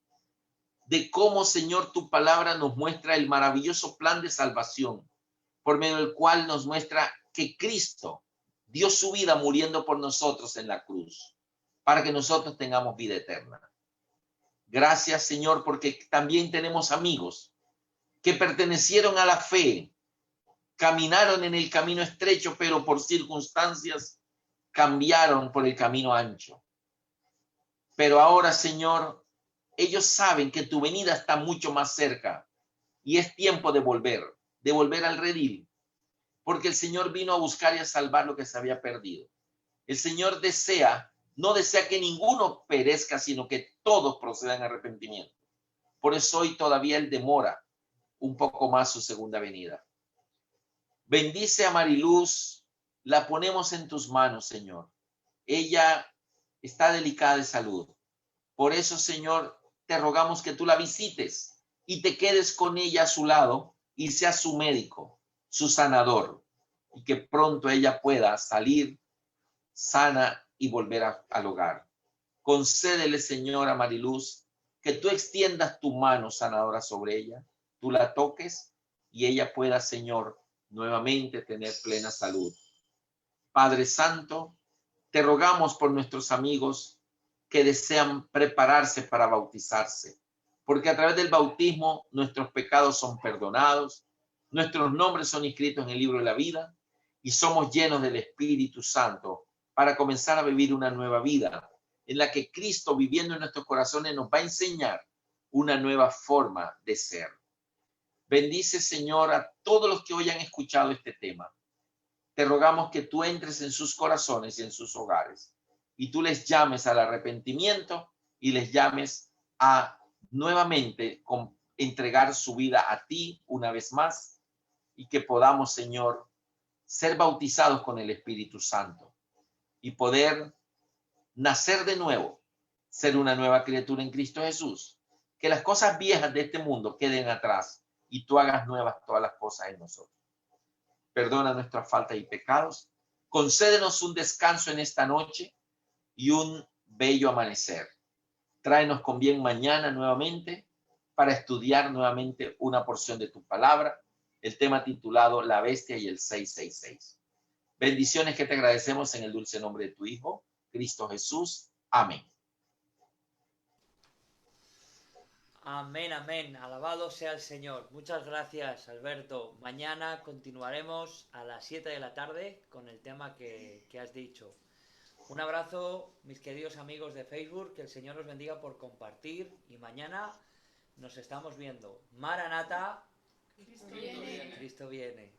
de cómo, Señor, tu palabra nos muestra el maravilloso plan de salvación, por medio del cual nos muestra que Cristo dio su vida muriendo por nosotros en la cruz, para que nosotros tengamos vida eterna. Gracias, Señor, porque también tenemos amigos que pertenecieron a la fe, caminaron en el camino estrecho, pero por circunstancias cambiaron por el camino ancho. Pero ahora, Señor, ellos saben que tu venida está mucho más cerca y es tiempo de volver al redil, porque el Señor vino a buscar y a salvar lo que se había perdido. El Señor no desea que ninguno perezca, sino que todos procedan a arrepentimiento. Por eso hoy todavía Él demora un poco más su segunda venida. Bendice a Mariluz, la ponemos en tus manos, Señor. Ella está delicada de salud. Por eso, Señor, te rogamos que tú la visites y te quedes con ella a su lado y seas su médico, su sanador, y que pronto ella pueda salir sana y volver al hogar. Concédele, Señor, a Mariluz, que tú extiendas tu mano sanadora sobre ella, tú la toques y ella pueda, Señor, nuevamente tener plena salud. Padre Santo, te rogamos por nuestros amigos que desean prepararse para bautizarse, porque a través del bautismo nuestros pecados son perdonados, nuestros nombres son inscritos en el libro de la vida y somos llenos del Espíritu Santo para comenzar a vivir una nueva vida en la que Cristo, viviendo en nuestros corazones, nos va a enseñar una nueva forma de ser. Bendice, Señor, a todos los que hoy han escuchado este tema. Te rogamos que tú entres en sus corazones y en sus hogares y tú les llames al arrepentimiento y les llames a nuevamente entregar su vida a ti una vez más y que podamos, Señor, ser bautizados con el Espíritu Santo y poder nacer de nuevo, ser una nueva criatura en Cristo Jesús. Que las cosas viejas de este mundo queden atrás y tú hagas nuevas todas las cosas en nosotros. Perdona nuestras faltas y pecados Concédenos un descanso en esta noche y un bello amanecer. Tráenos con bien mañana nuevamente para estudiar nuevamente una porción de tu palabra, el tema titulado La Bestia y el 666. Bendiciones que te agradecemos en el dulce nombre de tu Hijo, Cristo Jesús. Amén. Amén, amén. Alabado sea el Señor. Muchas gracias, Alberto. Mañana continuaremos a las 7 de la tarde con el tema que has dicho. Un abrazo, mis queridos amigos de Facebook. Que el Señor os bendiga por compartir. Y mañana nos estamos viendo. Maranata. Cristo viene. Cristo viene.